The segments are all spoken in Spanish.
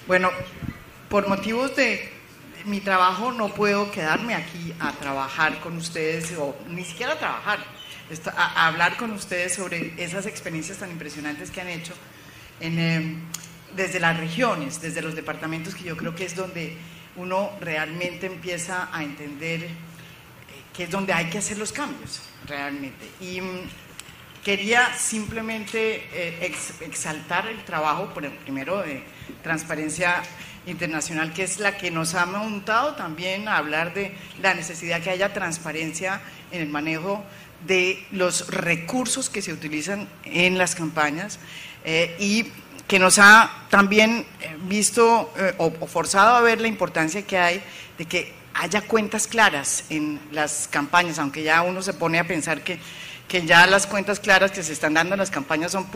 Bueno, por motivos de mi trabajo no puedo quedarme aquí a trabajar con ustedes, o ni siquiera a trabajar, a hablar con ustedes sobre esas experiencias tan impresionantes que han hecho desde las regiones, desde los departamentos, que yo creo que es donde uno realmente empieza a entender que es donde hay que hacer los cambios, realmente. Y quería simplemente exaltar el trabajo, primero, de Transparencia Internacional, que es la que nos ha montado también a hablar de la necesidad que haya transparencia en el manejo de los recursos que se utilizan en las campañas, y que nos ha también visto o forzado a ver la importancia que hay de que haya cuentas claras en las campañas, aunque ya uno se pone a pensar que ya las cuentas claras que se están dando en las campañas son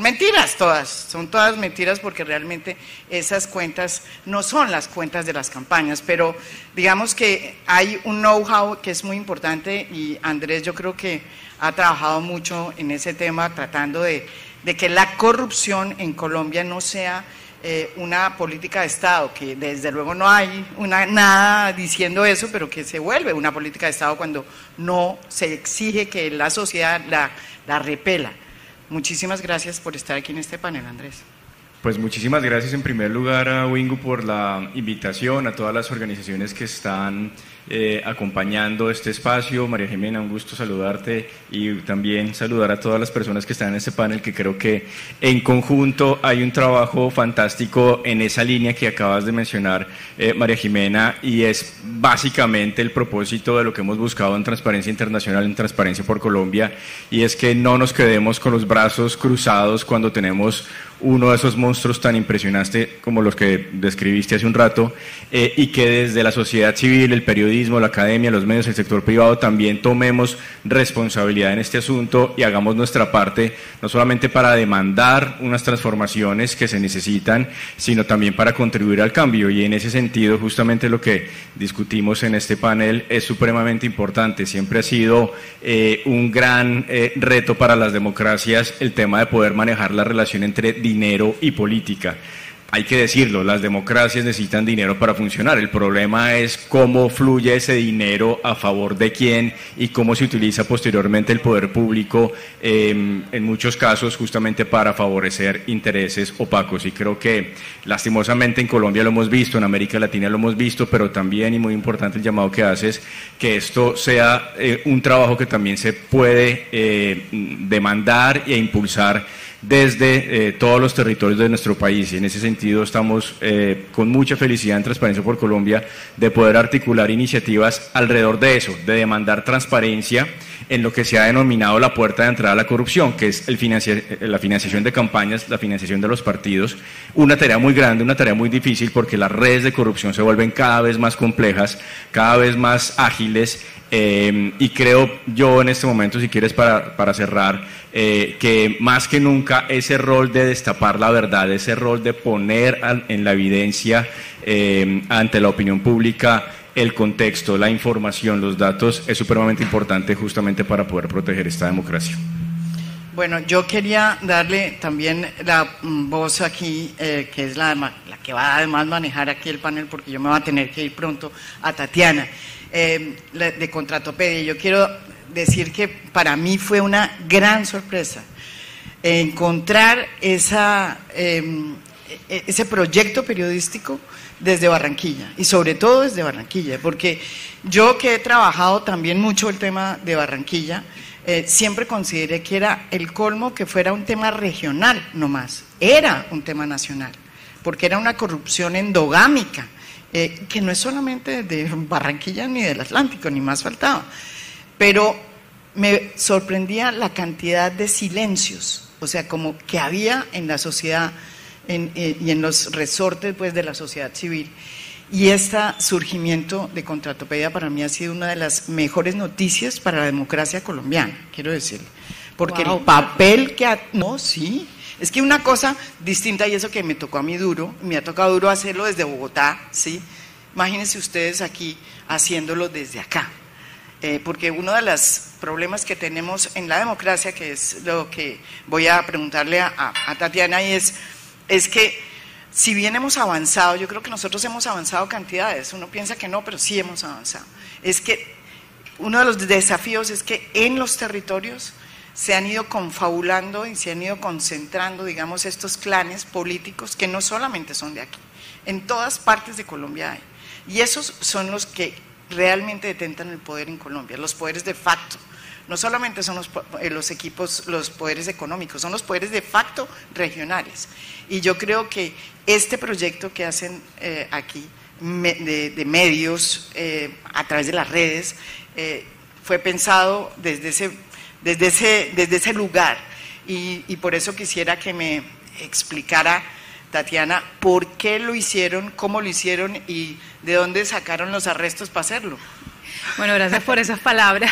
mentiras todas, son todas mentiras, porque realmente esas cuentas no son las cuentas de las campañas. Pero digamos que hay un know-how que es muy importante, y Andrés yo creo que ha trabajado mucho en ese tema, tratando de que la corrupción en Colombia no sea una política de Estado, que desde luego no hay nada diciendo eso, pero que se vuelve una política de Estado cuando no se exige que la sociedad la repela. Muchísimas gracias por estar aquí en este panel, Andrés. Pues muchísimas gracias en primer lugar a Wingu por la invitación, a todas las organizaciones que están acompañando este espacio. María Jimena, un gusto saludarte, y también saludar a todas las personas que están en este panel, que creo que en conjunto hay un trabajo fantástico en esa línea que acabas de mencionar, María Jimena, y es básicamente el propósito de lo que hemos buscado en Transparencia Internacional, en Transparencia por Colombia, y es que no nos quedemos con los brazos cruzados cuando tenemos uno de esos monstruos tan impresionantes como los que describiste hace un rato, y que desde la sociedad civil, el periodismo, la academia, los medios, el sector privado también tomemos responsabilidad en este asunto y hagamos nuestra parte, no solamente para demandar unas transformaciones que se necesitan, sino también para contribuir al cambio. Y en ese sentido, justamente lo que discutimos en este panel es supremamente importante. Siempre ha sido un gran reto para las democracias el tema de poder manejar la relación entre dinero y política. Hay que decirlo, las democracias necesitan dinero para funcionar. El problema es cómo fluye ese dinero, a favor de quién, y cómo se utiliza posteriormente el poder público, en muchos casos justamente para favorecer intereses opacos. Y creo que lastimosamente en Colombia lo hemos visto, en América Latina lo hemos visto, pero también, y muy importante el llamado que haces, que esto sea un trabajo que también se puede demandar e impulsar desde todos los territorios de nuestro país. Y en ese sentido estamos con mucha felicidad en Transparencia por Colombia de poder articular iniciativas alrededor de eso, de demandar transparencia en lo que se ha denominado la puerta de entrada a la corrupción, que es la financiación de campañas, la financiación de los partidos. Una tarea muy grande, una tarea muy difícil, porque las redes de corrupción se vuelven cada vez más complejas, cada vez más ágiles. Y creo yo en este momento, si quieres para cerrar, que más que nunca ese rol de destapar la verdad, ese rol de poner en la evidencia ante la opinión pública el contexto, la información, los datos, es supremamente importante justamente para poder proteger esta democracia. Bueno, yo quería darle también la voz aquí, que es la que va además a manejar aquí el panel, porque yo me voy a tener que ir pronto, a Tatiana, de Contratopedia. Yo quiero decir que para mí fue una gran sorpresa encontrar ese proyecto periodístico desde Barranquilla, y sobre todo desde Barranquilla, porque yo, que he trabajado también mucho el tema de Barranquilla, siempre consideré que era el colmo que fuera un tema regional nomás. Era un tema nacional, porque era una corrupción endogámica, que no es solamente de Barranquilla ni del Atlántico, ni más faltaba. Pero me sorprendía la cantidad de silencios, o sea, como que había en la sociedad y en los resortes, pues, de la sociedad civil. Y este surgimiento de Contratopedia para mí ha sido una de las mejores noticias para la democracia colombiana, quiero decirle. Porque el papel que... No, sí, es que una cosa distinta, y eso que me tocó a mí duro, me ha tocado duro hacerlo desde Bogotá, ¿sí? Imagínense ustedes aquí haciéndolo desde acá. Porque uno de los problemas que tenemos en la democracia, que es lo que voy a preguntarle a Tatiana, y es que si bien hemos avanzado, yo creo que nosotros hemos avanzado cantidades, uno piensa que no, pero sí hemos avanzado. Es que uno de los desafíos es que en los territorios se han ido confabulando y se han ido concentrando, digamos, estos clanes políticos que no solamente son de aquí, en todas partes de Colombia hay. Y esos son los que realmente detentan el poder en Colombia, los poderes de facto. No solamente son los equipos, los poderes económicos, son los poderes de facto regionales. Y yo creo que este proyecto que hacen aquí, de medios, a través de las redes, fue pensado desde ese lugar. Y por eso quisiera que me explicara, Tatiana, por qué lo hicieron, cómo lo hicieron y de dónde sacaron los arrestos para hacerlo. Bueno, gracias por esas palabras.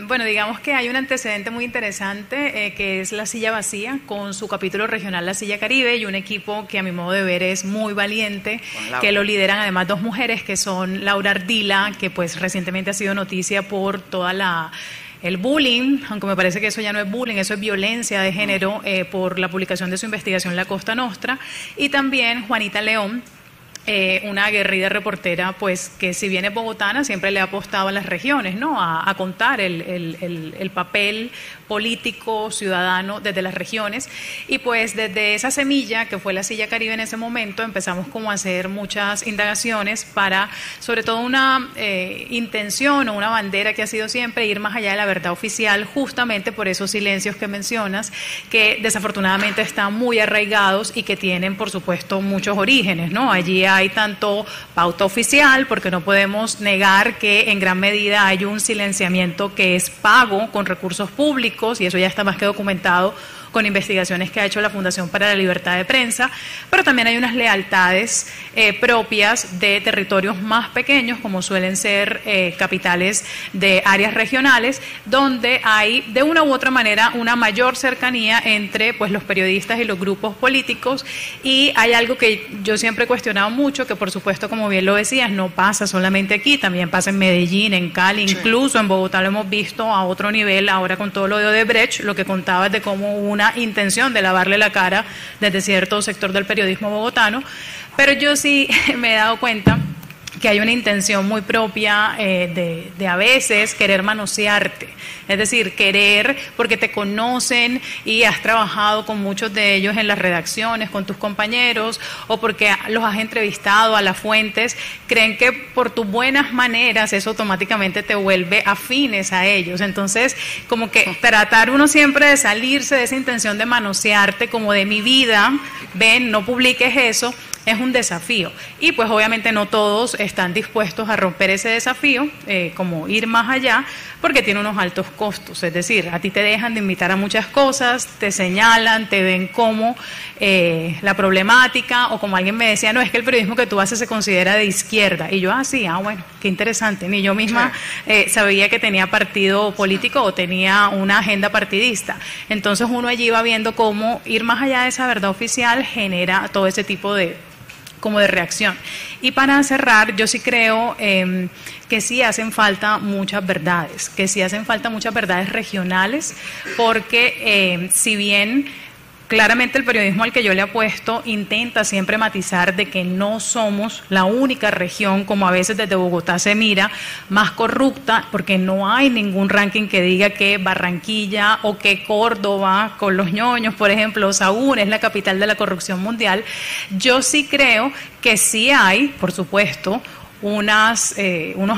Bueno, digamos que hay un antecedente muy interesante que es La Silla Vacía, con su capítulo regional La Silla Caribe, y un equipo que a mi modo de ver es muy valiente, que lo lideran además dos mujeres que son Laura Ardila, que pues recientemente ha sido noticia por toda el bullying, aunque me parece que eso ya no es bullying, eso es violencia de género, por la publicación de su investigación La Costa Nostra, y también Juanita León, una aguerrida reportera, pues que si bien es bogotana, siempre le ha apostado a las regiones, ¿no? A contar el papel político, ciudadano desde las regiones, y pues desde esa semilla que fue La Silla Caribe en ese momento empezamos como a hacer muchas indagaciones para, sobre todo una intención o una bandera que ha sido siempre ir más allá de la verdad oficial, justamente por esos silencios que mencionas, que desafortunadamente están muy arraigados y que tienen, por supuesto, muchos orígenes, ¿no? Allí hay tanto pauta oficial, porque no podemos negar que en gran medida hay un silenciamiento que es pago con recursos públicos, y eso ya está más que documentado con investigaciones que ha hecho la Fundación para la Libertad de Prensa, pero también hay unas lealtades propias de territorios más pequeños, como suelen ser capitales de áreas regionales, donde hay de una u otra manera una mayor cercanía entre pues los periodistas y los grupos políticos. Y hay algo que yo siempre he cuestionado mucho, que por supuesto, como bien lo decías, no pasa solamente aquí, también pasa en Medellín, en Cali, sí. Incluso en Bogotá lo hemos visto a otro nivel, ahora con todo lo de Odebrecht, lo que contabas de cómo una intención de lavarle la cara desde cierto sector del periodismo bogotano, pero yo sí me he dado cuenta que hay una intención muy propia de a veces querer manosearte, es decir, querer porque te conocen y has trabajado con muchos de ellos en las redacciones, con tus compañeros, o porque los has entrevistado a las fuentes, creen que por tus buenas maneras eso automáticamente te vuelve afines a ellos. Entonces, como que tratar uno siempre de salirse de esa intención de manosearte, como de mi vida, ven, no publiques eso, es un desafío. Y pues obviamente no todos están dispuestos a romper ese desafío, como ir más allá, porque tiene unos altos costos. Es decir, a ti te dejan de invitar a muchas cosas, te señalan, te ven como la problemática, o como alguien me decía, no, es que el periodismo que tú haces se considera de izquierda. Y yo, bueno, qué interesante. Ni yo misma sabía que tenía partido político o tenía una agenda partidista. Entonces uno allí va viendo cómo ir más allá de esa verdad oficial genera todo ese tipo de reacción. Y para cerrar, yo sí creo que sí hacen falta muchas verdades, regionales, porque si bien claramente el periodismo al que yo le apuesto intenta siempre matizar de que no somos la única región, como a veces desde Bogotá se mira, más corrupta, porque no hay ningún ranking que diga que Barranquilla o que Córdoba, con los ñoños, por ejemplo, Sahagún es la capital de la corrupción mundial. Yo sí creo que sí hay, por supuesto, unos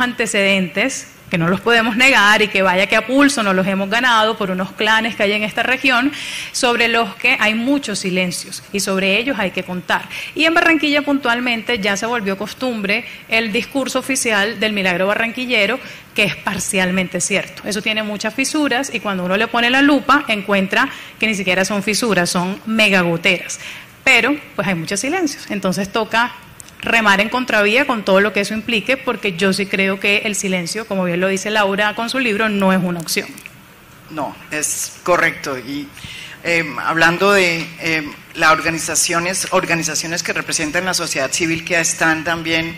antecedentes que no los podemos negar y que vaya que a pulso nos los hemos ganado por unos clanes que hay en esta región, sobre los que hay muchos silencios y sobre ellos hay que contar. Y en Barranquilla puntualmente ya se volvió costumbre el discurso oficial del milagro barranquillero, que es parcialmente cierto. Eso tiene muchas fisuras y cuando uno le pone la lupa encuentra que ni siquiera son fisuras, son megagoteras. Pero pues hay muchos silencios, entonces toca remar en contravía con todo lo que eso implique, porque yo sí creo que el silencio, como bien lo dice Laura con su libro, no es una opción. No, es correcto. Y hablando de las organizaciones que representan la sociedad civil que están también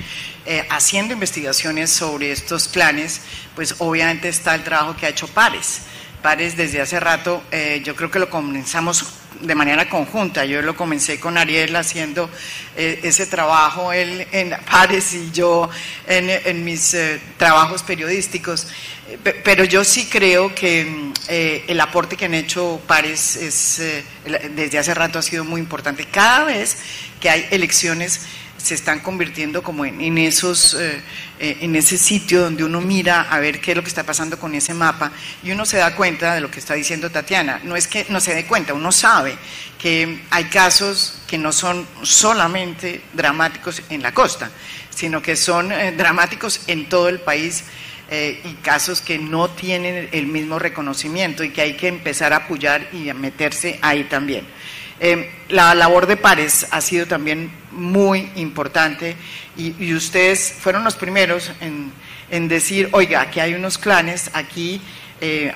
haciendo investigaciones sobre estos clanes, pues obviamente está el trabajo que ha hecho Pares. Pares desde hace rato, yo creo que lo comenzamos de manera conjunta. Yo lo comencé con Ariel haciendo ese trabajo, él en Pares y yo en mis trabajos periodísticos. Pero yo sí creo que el aporte que han hecho Pares desde hace rato ha sido muy importante. Cada vez que hay elecciones se están convirtiendo como en ese sitio donde uno mira a ver qué es lo que está pasando con ese mapa y uno se da cuenta de lo que está diciendo Tatiana. No es que no se dé cuenta, uno sabe que hay casos que no son solamente dramáticos en la costa, sino que son dramáticos en todo el país. Y casos que no tienen el mismo reconocimiento y que hay que empezar a apoyar y a meterse ahí también. La labor de Pares ha sido también muy importante y ustedes fueron los primeros en decir, oiga, aquí hay unos clanes, aquí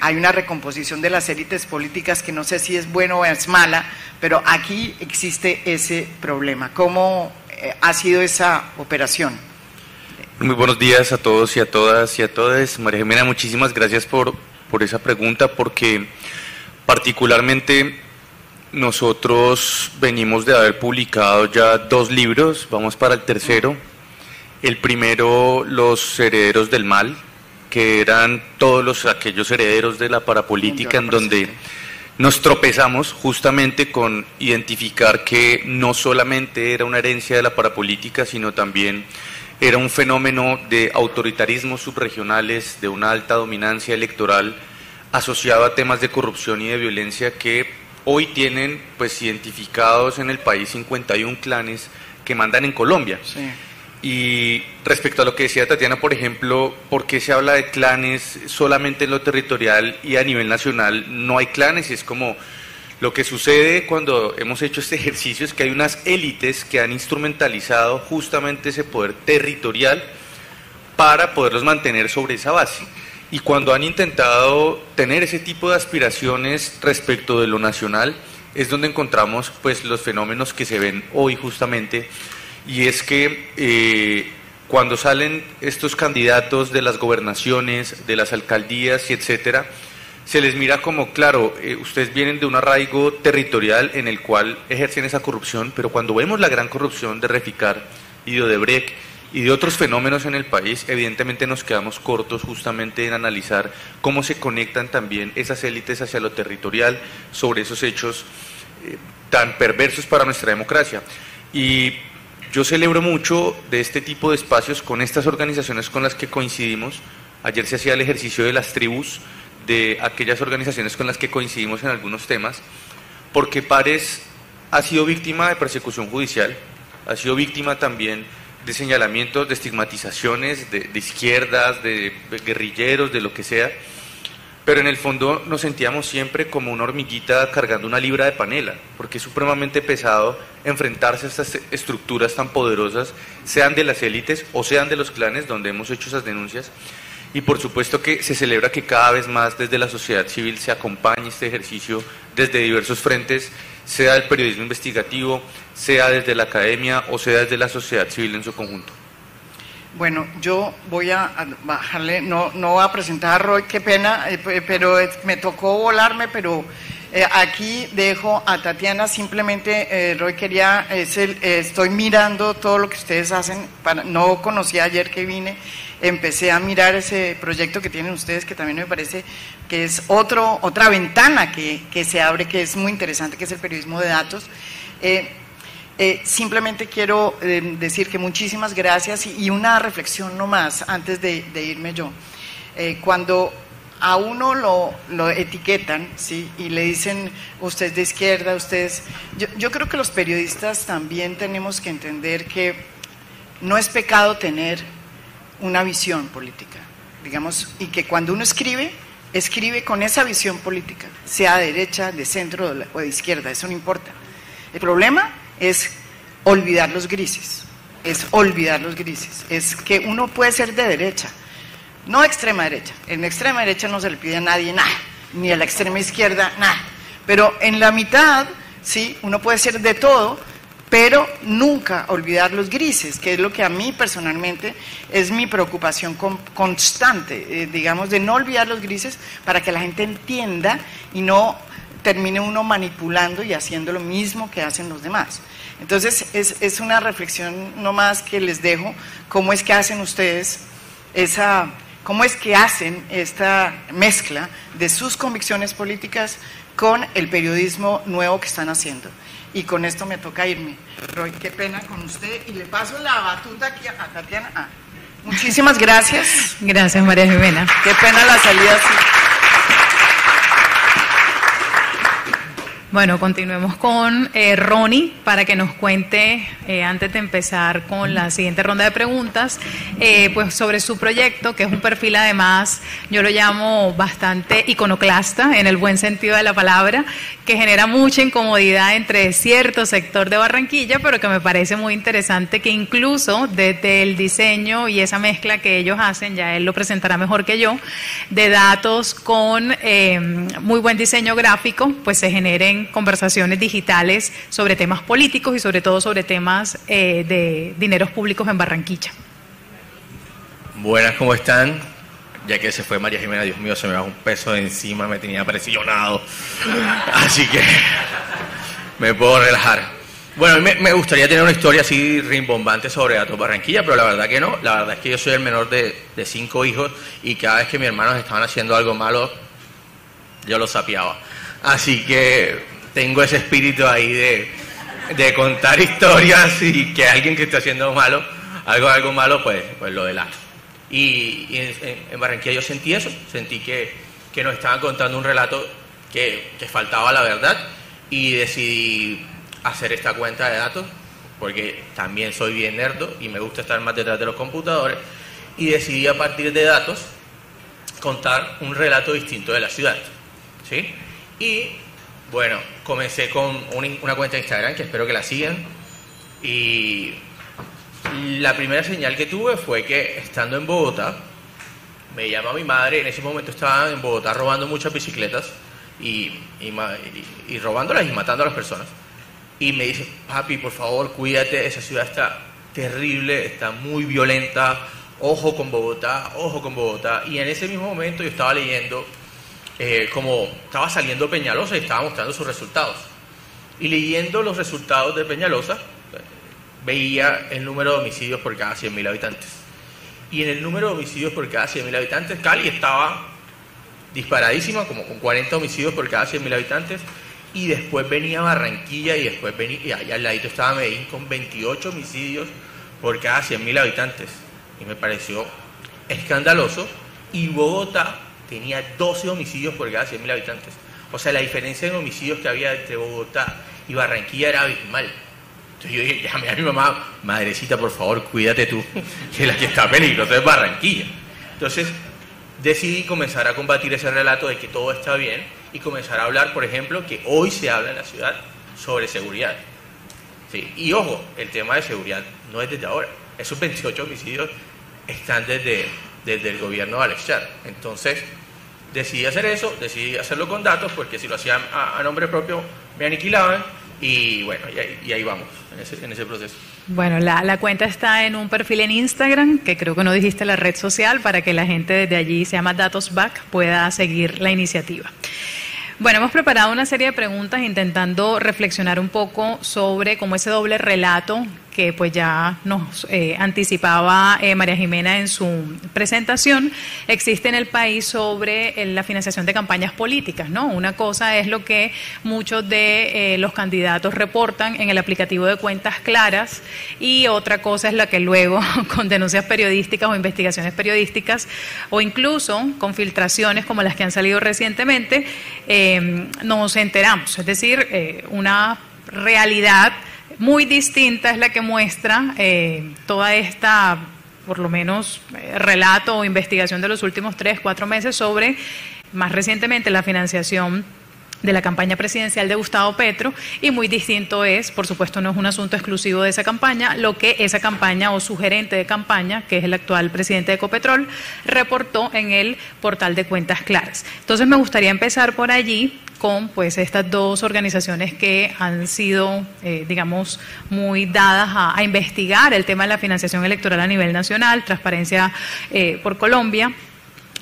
hay una recomposición de las élites políticas que no sé si es buena o es mala, pero aquí existe ese problema. ¿Cómo ha sido esa operación? Muy buenos días a todos y a todas y a todas. María Jimena, muchísimas gracias por esa pregunta, porque particularmente nosotros venimos de haber publicado ya 2 libros, vamos para el tercero. El primero, Los herederos del mal, que eran todos aquellos herederos de la parapolítica, en donde nos tropezamos justamente con identificar que no solamente era una herencia de la parapolítica, sino también era un fenómeno de autoritarismos subregionales, de una alta dominancia electoral asociado a temas de corrupción y de violencia que hoy tienen pues identificados en el país 51 clanes que mandan en Colombia. Sí. Y respecto a lo que decía Tatiana, por ejemplo, ¿por qué se habla de clanes solamente en lo territorial y a nivel nacional no hay clanes? Y es como lo que sucede cuando hemos hecho este ejercicio, es que hay unas élites que han instrumentalizado justamente ese poder territorial para poderlos mantener sobre esa base. Y cuando han intentado tener ese tipo de aspiraciones respecto de lo nacional, es donde encontramos pues los fenómenos que se ven hoy justamente, y es que cuando salen estos candidatos de las gobernaciones, de las alcaldías y etcétera, se les mira como, claro, ustedes vienen de un arraigo territorial en el cual ejercen esa corrupción, pero cuando vemos la gran corrupción de Reficar y de Odebrecht y de otros fenómenos en el país, evidentemente nos quedamos cortos justamente en analizar cómo se conectan también esas élites hacia lo territorial sobre esos hechos tan perversos para nuestra democracia. Y yo celebro mucho de este tipo de espacios con estas organizaciones con las que coincidimos. Ayer se hacía el ejercicio de las tribus, de aquellas organizaciones con las que coincidimos en algunos temas, porque Pares ha sido víctima de persecución judicial, ha sido víctima también de señalamientos, de estigmatizaciones de izquierdas, de guerrilleros, de lo que sea, pero en el fondo nos sentíamos siempre como una hormiguita cargando una libra de panela, porque es supremamente pesado enfrentarse a estas estructuras tan poderosas, sean de las élites o sean de los clanes, donde hemos hecho esas denuncias. Y por supuesto que se celebra que cada vez más desde la sociedad civil se acompañe este ejercicio desde diversos frentes, sea el periodismo investigativo, sea desde la academia o sea desde la sociedad civil en su conjunto. Bueno, yo voy a bajarle, no voy a presentar a Roy, qué pena, pero me tocó volarme, pero aquí dejo a Tatiana. Simplemente, Roy, estoy mirando todo lo que ustedes hacen, no conocía ayer que vine, empecé a mirar ese proyecto que tienen ustedes, que también me parece que es otra ventana que se abre, que es muy interesante, que es el periodismo de datos. Simplemente quiero decir que muchísimas gracias y una reflexión nomás antes de irme yo. Cuando a uno lo etiquetan, ¿sí?, y le dicen usted es de izquierda, yo creo que los periodistas también tenemos que entender que no es pecado tener una visión política, digamos, y que cuando uno escribe con esa visión política, sea de derecha, de centro o de izquierda, eso no importa. El problema es olvidar los grises, es que uno puede ser de derecha, no extrema derecha. En la extrema derecha no se le pide a nadie nada, ni a la extrema izquierda nada, pero en la mitad, sí, uno puede ser de todo, pero nunca olvidar los grises, que es lo que a mí personalmente es mi preocupación constante, digamos, de no olvidar los grises para que la gente entienda y no termine uno manipulando y haciendo lo mismo que hacen los demás. Entonces, es una reflexión nomás que les dejo, cómo es que hacen ustedes cómo es que hacen esta mezcla de sus convicciones políticas con el periodismo nuevo que están haciendo. Y con esto me toca irme. Roy, qué pena con usted, y le paso la batuta aquí a Tatiana. Muchísimas gracias. Gracias, María Jimena. Qué pena la salida así. Bueno, continuemos con Ronnie para que nos cuente, antes de empezar con la siguiente ronda de preguntas, pues sobre su proyecto, que es un perfil además, yo lo llamo bastante iconoclasta, en el buen sentido de la palabra, que genera mucha incomodidad entre cierto sector de Barranquilla, pero que me parece muy interesante que incluso desde el diseño y esa mezcla que ellos hacen, ya él lo presentará mejor que yo, de datos con muy buen diseño gráfico, pues se generen conversaciones digitales sobre temas políticos y sobre todo sobre temas de dineros públicos en Barranquilla. Buenas, ¿cómo están? Ya que se fue María Jimena, Dios mío, se me bajó un peso de encima, me tenía presionado, así que me puedo relajar. Bueno, a mí me gustaría tener una historia así rimbombante sobre Datos Barranquilla, pero la verdad que no. La verdad es que yo soy el menor de 5 hijos y cada vez que mis hermanos estaban haciendo algo malo, yo los sapeaba. Así que tengo ese espíritu ahí de contar historias y que alguien que esté haciendo malo, algo malo, pues lo delato. Y en Barranquilla yo sentí eso, sentí que nos estaban contando un relato que faltaba la verdad, y decidí hacer esta cuenta de datos, porque también soy bien nerdo y me gusta estar más detrás de los computadores, y decidí a partir de datos contar un relato distinto de la ciudad, ¿sí? Y bueno, comencé con una cuenta de Instagram que espero que la sigan, y la primera señal que tuve fue que estando en Bogotá, me llama mi madre. En ese momento estaba en Bogotá robando muchas bicicletas y robándolas y matando a las personas, y me dice: papi, por favor, cuídate, esa ciudad está terrible, está muy violenta, ojo con Bogotá, ojo con Bogotá. Y en ese mismo momento yo estaba leyendo como estaba saliendo Peñalosa y estaba mostrando sus resultados, y leyendo los resultados de Peñalosa veía el número de homicidios por cada 100.000 habitantes, y en el número de homicidios por cada 100.000 habitantes Cali estaba disparadísima, como con 40 homicidios por cada 100.000 habitantes, y después venía Barranquilla, y después venía, y allá al ladito estaba Medellín con 28 homicidios por cada 100.000 habitantes, y me pareció escandaloso. Y Bogotá tenía 12 homicidios por cada 100.000 habitantes. O sea, la diferencia en homicidios que había entre Bogotá y Barranquilla era abismal. Entonces yo dije, llamé a mi mamá: madrecita, por favor, cuídate tú, que la que está peligrosa es Barranquilla. Entonces decidí comenzar a combatir ese relato de que todo está bien, y comenzar a hablar, por ejemplo, que hoy se habla en la ciudad sobre seguridad. Sí, y ojo, el tema de seguridad no es desde ahora. Esos 28 homicidios están desde el gobierno de Alex Char. Entonces decidí hacer eso, decidí hacerlo con datos, porque si lo hacían a nombre propio me aniquilaban, y bueno, y ahí vamos, en ese proceso. Bueno, la cuenta está en un perfil en Instagram, que creo que no dijiste la red social, para que la gente desde allí, se llama DatosBack, pueda seguir la iniciativa. Bueno, hemos preparado una serie de preguntas intentando reflexionar un poco sobre cómo ese doble relato que pues ya nos anticipaba María Jimena en su presentación, existe en el país sobre la financiación de campañas políticas, ¿no? Una cosa es lo que muchos de los candidatos reportan en el aplicativo de Cuentas Claras, y otra cosa es la que luego con denuncias periodísticas o investigaciones periodísticas, o incluso con filtraciones como las que han salido recientemente, nos enteramos. Es decir, una realidad muy distinta es la que muestra toda esta, por lo menos, relato o investigación de los últimos 3-4 meses sobre, más recientemente, la financiación de la campaña presidencial de Gustavo Petro, y muy distinto es, por supuesto no es un asunto exclusivo de esa campaña, lo que esa campaña o su gerente de campaña, que es el actual presidente de Ecopetrol, reportó en el portal de Cuentas Claras. Entonces me gustaría empezar por allí, con pues estas dos organizaciones que han sido, digamos, muy dadas a investigar el tema de la financiación electoral a nivel nacional, Transparencia por Colombia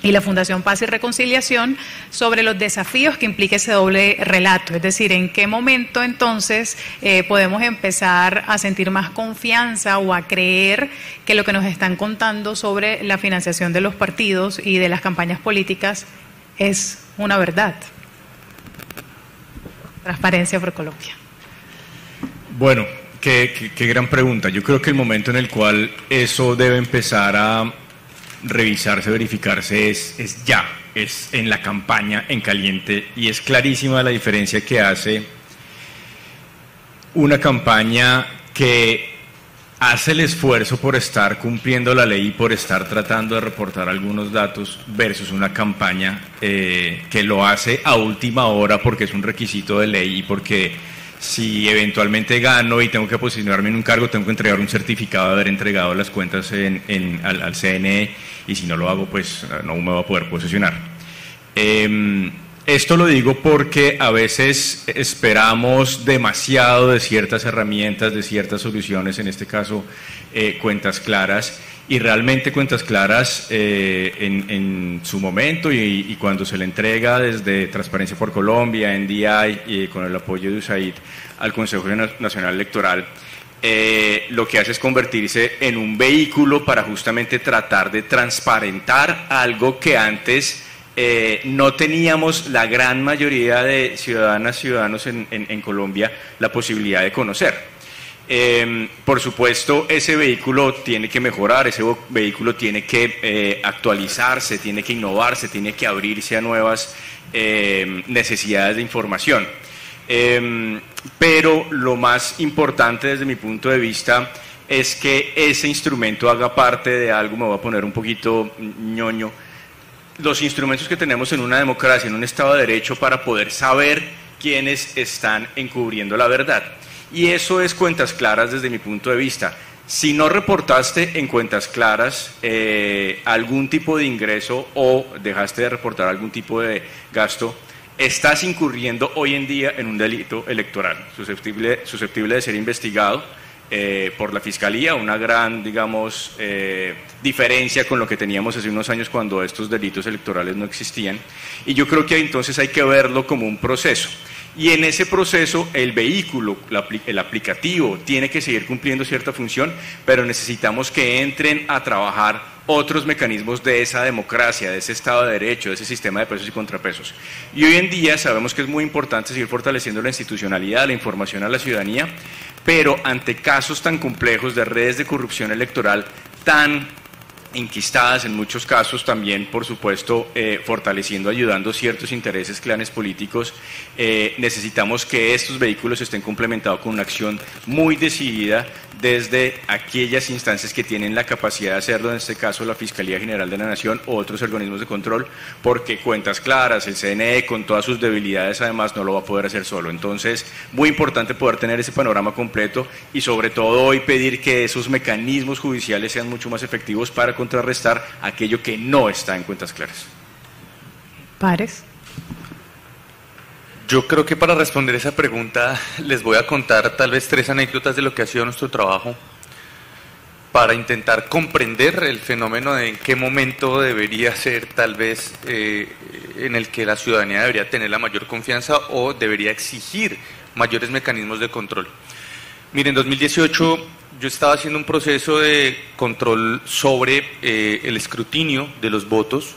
y la Fundación Paz y Reconciliación sobre los desafíos que implica ese doble relato, es decir, en qué momento entonces podemos empezar a sentir más confianza o a creer que lo que nos están contando sobre la financiación de los partidos y de las campañas políticas es una verdad. Transparencia por Colombia. Bueno, qué gran pregunta. Yo creo que el momento en el cual eso debe empezar a revisarse, verificarse es ya, es en la campaña, en caliente, y es clarísima la diferencia que hace una campaña que hace el esfuerzo por estar cumpliendo la ley y por estar tratando de reportar algunos datos versus una campaña que lo hace a última hora porque es un requisito de ley y porque si eventualmente gano y tengo que posicionarme en un cargo, tengo que entregar un certificado de haber entregado las cuentas al CNE, y si no lo hago, pues no me voy a poder posicionar. Esto lo digo porque a veces esperamos demasiado de ciertas herramientas, de ciertas soluciones, en este caso Cuentas Claras, y realmente Cuentas Claras en su momento y cuando se le entrega desde Transparencia por Colombia, NDI y con el apoyo de USAID al Consejo Nacional Electoral, lo que hace es convertirse en un vehículo para justamente tratar de transparentar algo que antes no teníamos la gran mayoría de ciudadanos en Colombia la posibilidad de conocer. Por supuesto, ese vehículo tiene que mejorar, ese vehículo tiene que actualizarse, tiene que innovarse, tiene que abrirse a nuevas necesidades de información. Pero lo más importante desde mi punto de vista es que ese instrumento haga parte de algo, me voy a poner un poquito ñoño, los instrumentos que tenemos en una democracia, en un Estado de Derecho, para poder saber quiénes están encubriendo la verdad. Y eso es Cuentas Claras desde mi punto de vista. Si no reportaste en Cuentas Claras algún tipo de ingreso o dejaste de reportar algún tipo de gasto, estás incurriendo hoy en día en un delito electoral, susceptible de ser investigado por la Fiscalía, una gran, digamos, diferencia con lo que teníamos hace unos años cuando estos delitos electorales no existían. Y yo creo que entonces hay que verlo como un proceso. Y en ese proceso el vehículo, el aplicativo, tiene que seguir cumpliendo cierta función, pero necesitamos que entren a trabajar otros mecanismos de esa democracia, de ese Estado de Derecho, de ese sistema de pesos y contrapesos. Y hoy en día sabemos que es muy importante seguir fortaleciendo la institucionalidad, la información a la ciudadanía, pero ante casos tan complejos de redes de corrupción electoral tan enquistadas en muchos casos, también por supuesto fortaleciendo, ayudando ciertos intereses, clanes políticos, necesitamos que estos vehículos estén complementados con una acción muy decidida desde aquellas instancias que tienen la capacidad de hacerlo, en este caso la Fiscalía General de la Nación o otros organismos de control, porque Cuentas Claras, el CNE, con todas sus debilidades además no lo va a poder hacer solo. Entonces, muy importante poder tener ese panorama completo y sobre todo hoy pedir que esos mecanismos judiciales sean mucho más efectivos para contrarrestar aquello que no está en Cuentas Claras. Pares. Yo creo que para responder esa pregunta les voy a contar tal vez 3 anécdotas de lo que ha sido nuestro trabajo para intentar comprender el fenómeno de en qué momento debería ser tal vez en el que la ciudadanía debería tener la mayor confianza o debería exigir mayores mecanismos de control. Miren, en 2018 yo estaba haciendo un proceso de control sobre el escrutinio de los votos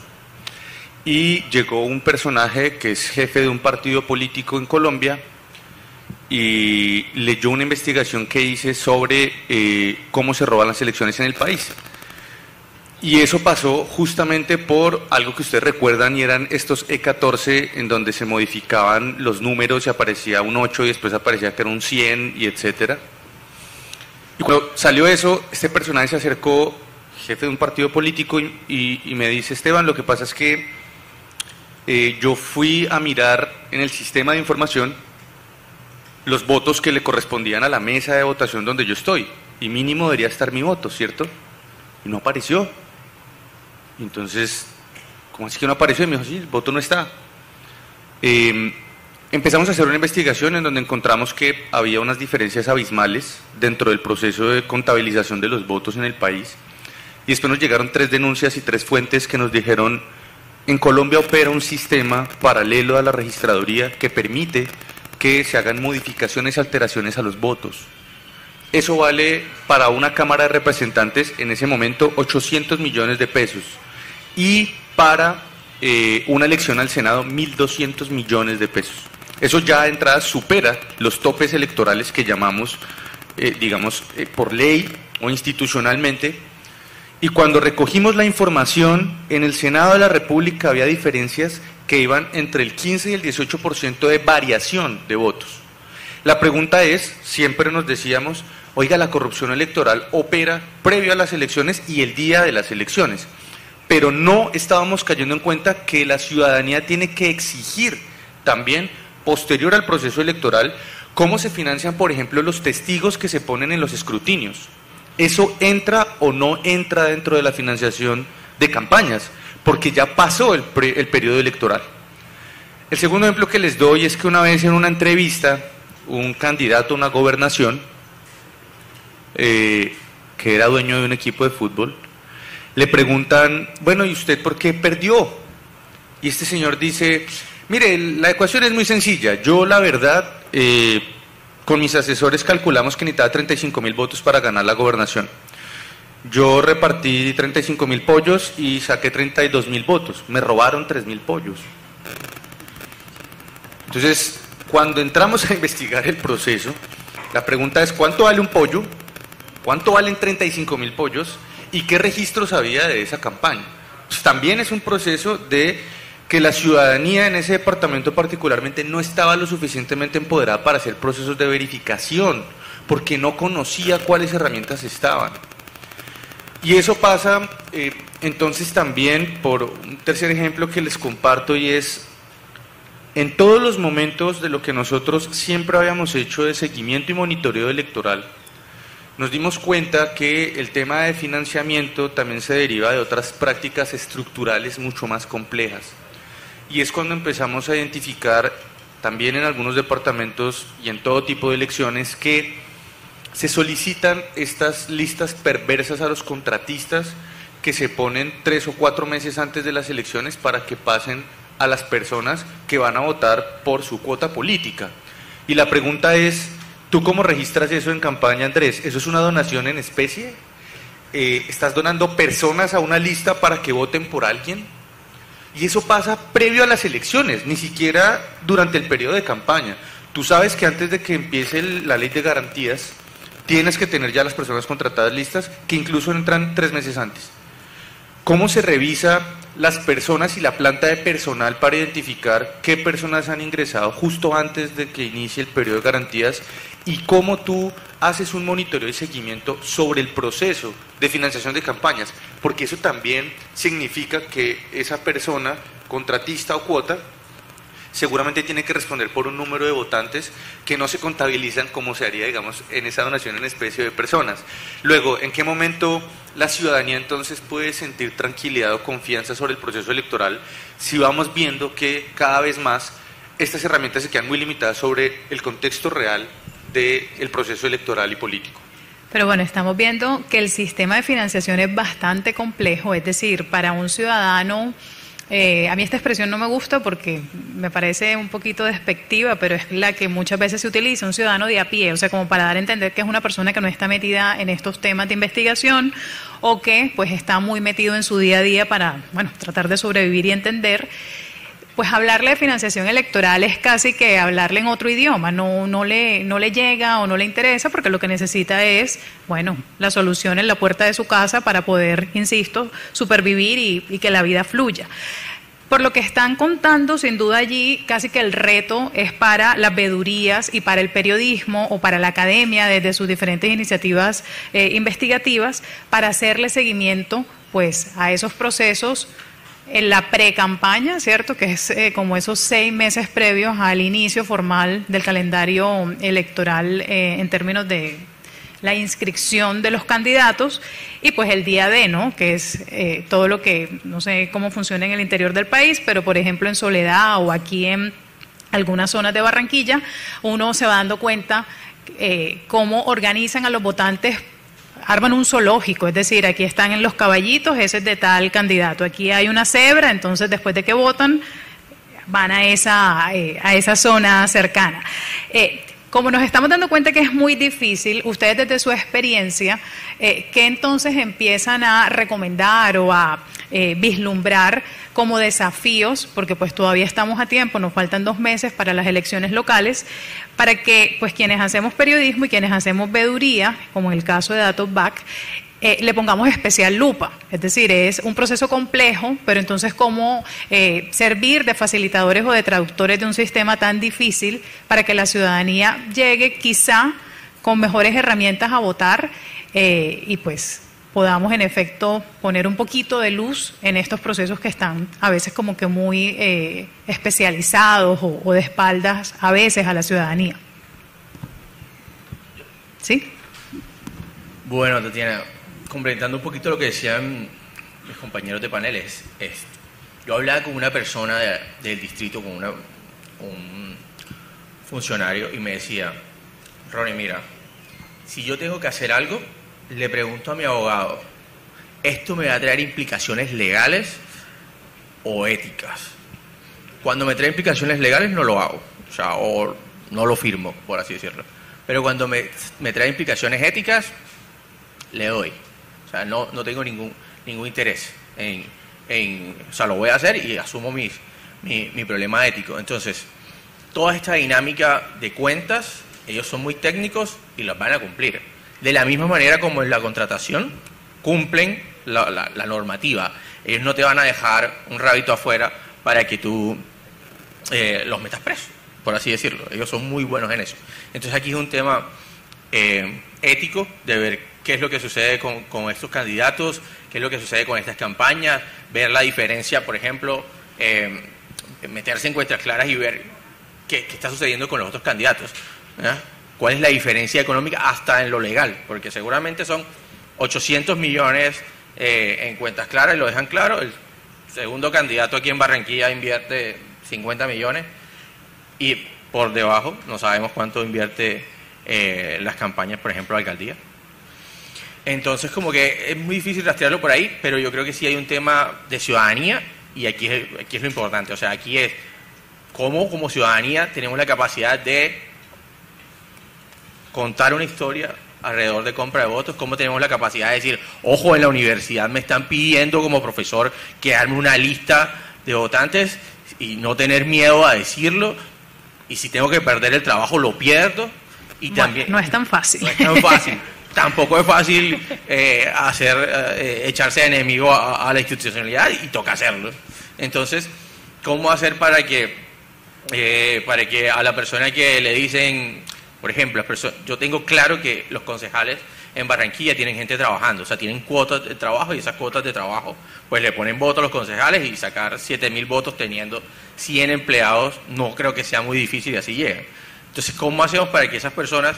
y llegó un personaje que es jefe de un partido político en Colombia y leyó una investigación que hice sobre cómo se roban las elecciones en el país. Y eso pasó justamente por algo que ustedes recuerdan y eran estos E14 en donde se modificaban los números y aparecía un 8 y después aparecía que era un 100 y etcétera. Y cuando salió eso, este personaje se acercó, jefe de un partido político, y me dice: Esteban, lo que pasa es que yo fui a mirar en el sistema de información los votos que le correspondían a la mesa de votación donde yo estoy, y mínimo debería estar mi voto, ¿cierto? Y no apareció. Entonces, ¿cómo así que no apareció? Y me dijo: sí, el voto no está. Empezamos a hacer una investigación en donde encontramos que había unas diferencias abismales dentro del proceso de contabilización de los votos en el país, y después nos llegaron 3 denuncias y 3 fuentes que nos dijeron: en Colombia opera un sistema paralelo a la registraduría que permite que se hagan modificaciones y alteraciones a los votos. Eso vale para una Cámara de Representantes en ese momento 800 millones de pesos y para una elección al Senado 1.200 millones de pesos. Eso ya de entrada supera los topes electorales que llamamos, por ley o institucionalmente. Y cuando recogimos la información, en el Senado de la República había diferencias que iban entre el 15 y el 18% de variación de votos. La pregunta es, siempre nos decíamos, oiga, la corrupción electoral opera previo a las elecciones y el día de las elecciones, pero no estábamos cayendo en cuenta que la ciudadanía tiene que exigir también, posterior al proceso electoral, cómo se financian, por ejemplo, los testigos que se ponen en los escrutinios. ¿Eso entra o no entra dentro de la financiación de campañas? Porque ya pasó el periodo electoral. El segundo ejemplo que les doy es que una vez en una entrevista, un candidato a una gobernación, que era dueño de un equipo de fútbol, le preguntan, bueno, ¿y usted por qué perdió? Y este señor dice, mire, la ecuación es muy sencilla, yo la verdad, con mis asesores calculamos que necesitaba 35.000 votos para ganar la gobernación. Yo repartí 35.000 pollos y saqué 32.000 votos, me robaron 3.000 pollos. Entonces, cuando entramos a investigar el proceso, la pregunta es, ¿cuánto vale un pollo? ¿Cuánto valen 35.000 pollos? ¿Y qué registros había de esa campaña? Pues también es un proceso de que la ciudadanía en ese departamento particularmente no estaba lo suficientemente empoderada para hacer procesos de verificación, porque no conocía cuáles herramientas estaban. Y eso pasa entonces también por un tercer ejemplo que les comparto, y es en todos los momentos de lo que nosotros siempre habíamos hecho de seguimiento y monitoreo electoral, nos dimos cuenta que el tema de financiamiento también se deriva de otras prácticas estructurales mucho más complejas. Y es cuando empezamos a identificar también en algunos departamentos y en todo tipo de elecciones que se solicitan estas listas perversas a los contratistas que se ponen 3 o 4 meses antes de las elecciones para que pasen a las personas que van a votar por su cuota política. Y la pregunta es, ¿tú cómo registras eso en campaña, Andrés? ¿Eso es una donación en especie? ¿Estás donando personas a una lista para que voten por alguien? Y eso pasa previo a las elecciones, ni siquiera durante el periodo de campaña. Tú sabes que antes de que empiece la ley de garantías, tienes que tener ya las personas contratadas listas, que incluso entran 3 meses antes. ¿Cómo se revisa las personas y la planta de personal para identificar qué personas han ingresado justo antes de que inicie el periodo de garantías? ¿Y cómo tú haces un monitoreo y seguimiento sobre el proceso de financiación de campañas? Porque eso también significa que esa persona, contratista o cuota, seguramente tiene que responder por un número de votantes que no se contabilizan como se haría, digamos, en esa donación en especie de personas. Luego, ¿en qué momento la ciudadanía entonces puede sentir tranquilidad o confianza sobre el proceso electoral si vamos viendo que cada vez más estas herramientas se quedan muy limitadas sobre el contexto real del proceso electoral y político? Pero bueno, estamos viendo que el sistema de financiación es bastante complejo, es decir, para un ciudadano, a mí esta expresión no me gusta porque me parece un poquito despectiva, pero es la que muchas veces se utiliza, un ciudadano de a pie, o sea, como para dar a entender que es una persona que no está metida en estos temas de investigación o que pues está muy metido en su día a día para, bueno, tratar de sobrevivir y entender. Pues hablarle de financiación electoral es casi que hablarle en otro idioma, no le llega o no le interesa porque lo que necesita es, bueno, la solución en la puerta de su casa para poder, insisto, supervivir y que la vida fluya. Por lo que están contando, sin duda allí casi que el reto es para las veedurías y para el periodismo o para la academia desde sus diferentes iniciativas investigativas para hacerle seguimiento pues a esos procesos en la pre-campaña, ¿cierto? Que es como esos 6 meses previos al inicio formal del calendario electoral en términos de la inscripción de los candidatos y pues el día D, ¿no? Que es todo lo que, no sé cómo funciona en el interior del país, pero por ejemplo en Soledad o aquí en algunas zonas de Barranquilla, uno se va dando cuenta cómo organizan a los votantes arman un zoológico, es decir, aquí están en los caballitos, ese es de tal candidato, aquí hay una cebra, entonces después de que votan van a esa zona cercana. Como nos estamos dando cuenta que es muy difícil, ustedes desde su experiencia, ¿qué entonces empiezan a recomendar o a vislumbrar como desafíos? Porque pues todavía estamos a tiempo, nos faltan 2 meses para las elecciones locales, para que pues quienes hacemos periodismo y quienes hacemos veeduría, como en el caso de Datos Back, le pongamos especial lupa. Es decir, es un proceso complejo, pero entonces cómo servir de facilitadores o de traductores de un sistema tan difícil para que la ciudadanía llegue quizá con mejores herramientas a votar y pues podamos en efecto poner un poquito de luz en estos procesos que están a veces como que muy especializados o de espaldas a veces a la ciudadanía. ¿Sí? Bueno, Tatiana, complementando un poquito lo que decían mis compañeros de paneles, yo hablaba con una persona del distrito, con un funcionario, y me decía, Ronnie, mira, si yo tengo que hacer algo, le pregunto a mi abogado, ¿esto me va a traer implicaciones legales o éticas? Cuando me trae implicaciones legales no lo hago, o sea, o no lo firmo, por así decirlo. Pero cuando me trae implicaciones éticas, le doy. O sea, no tengo ningún interés o sea, lo voy a hacer y asumo mi problema ético. Entonces, toda esta dinámica de cuentas, ellos son muy técnicos y las van a cumplir. De la misma manera como en la contratación, cumplen la normativa. Ellos no te van a dejar un rabito afuera para que tú los metas presos, por así decirlo. Ellos son muy buenos en eso. Entonces, aquí es un tema ético de ver qué es lo que sucede con estos candidatos, qué es lo que sucede con estas campañas, ver la diferencia, por ejemplo, meterse en cuentas claras y ver qué está sucediendo con los otros candidatos, ¿verdad? ¿Cuál es la diferencia económica hasta en lo legal? Porque seguramente son 800 millones en cuentas claras, y lo dejan claro. El segundo candidato aquí en Barranquilla invierte 50 millones y por debajo no sabemos cuánto invierte las campañas, por ejemplo, de alcaldía. Entonces, como que es muy difícil rastrearlo por ahí, pero yo creo que sí hay un tema de ciudadanía, y aquí es lo importante. O sea, aquí es cómo como ciudadanía tenemos la capacidad de contar una historia alrededor de compra de votos, cómo tenemos la capacidad de decir, ojo, en la universidad me están pidiendo como profesor que arme una lista de votantes, y no tener miedo a decirlo, y si tengo que perder el trabajo lo pierdo. Y bueno, también no es tan fácil. No es tan fácil. Tampoco es fácil echarse de enemigo a la institucionalidad, y toca hacerlo. Entonces, ¿cómo hacer para que a la persona que le dicen, por ejemplo, yo tengo claro que los concejales en Barranquilla tienen gente trabajando, o sea, tienen cuotas de trabajo, y esas cuotas de trabajo pues le ponen votos a los concejales, y sacar 7.000 votos teniendo 100 empleados no creo que sea muy difícil, y así llegan. Entonces, ¿cómo hacemos para que esas personas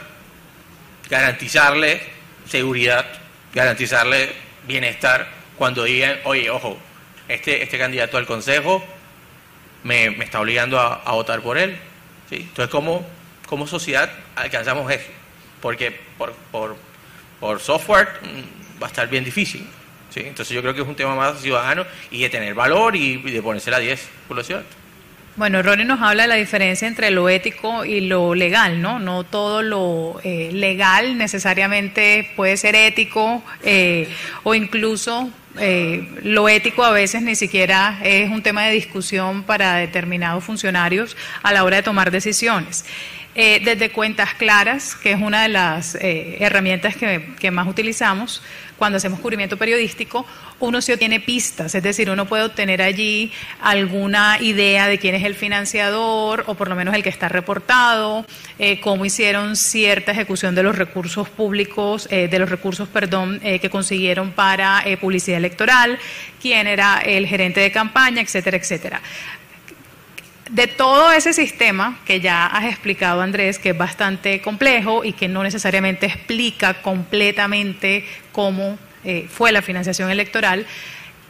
garantizarle seguridad, garantizarle bienestar cuando digan, oye, ojo, este candidato al consejo me está obligando a votar por él? ¿Sí? Entonces, ¿cómo sociedad alcanzamos eso? Porque por software va a estar bien difícil. ¿Sí? Entonces, yo creo que es un tema más ciudadano y de tener valor y de ponerse la 10 por lo cierto. Bueno, Ronnie nos habla de la diferencia entre lo ético y lo legal, ¿no? No todo lo legal necesariamente puede ser ético, o incluso lo ético a veces ni siquiera es un tema de discusión para determinados funcionarios a la hora de tomar decisiones. Desde Cuentas Claras, que es una de las herramientas que más utilizamos cuando hacemos cubrimiento periodístico, uno sí tiene pistas, es decir, uno puede obtener allí alguna idea de quién es el financiador, o por lo menos el que está reportado, cómo hicieron cierta ejecución de los recursos públicos, que consiguieron para publicidad electoral, quién era el gerente de campaña, etcétera, etcétera. De todo ese sistema que ya has explicado, Andrés, que es bastante complejo y que no necesariamente explica completamente cómo fue la financiación electoral,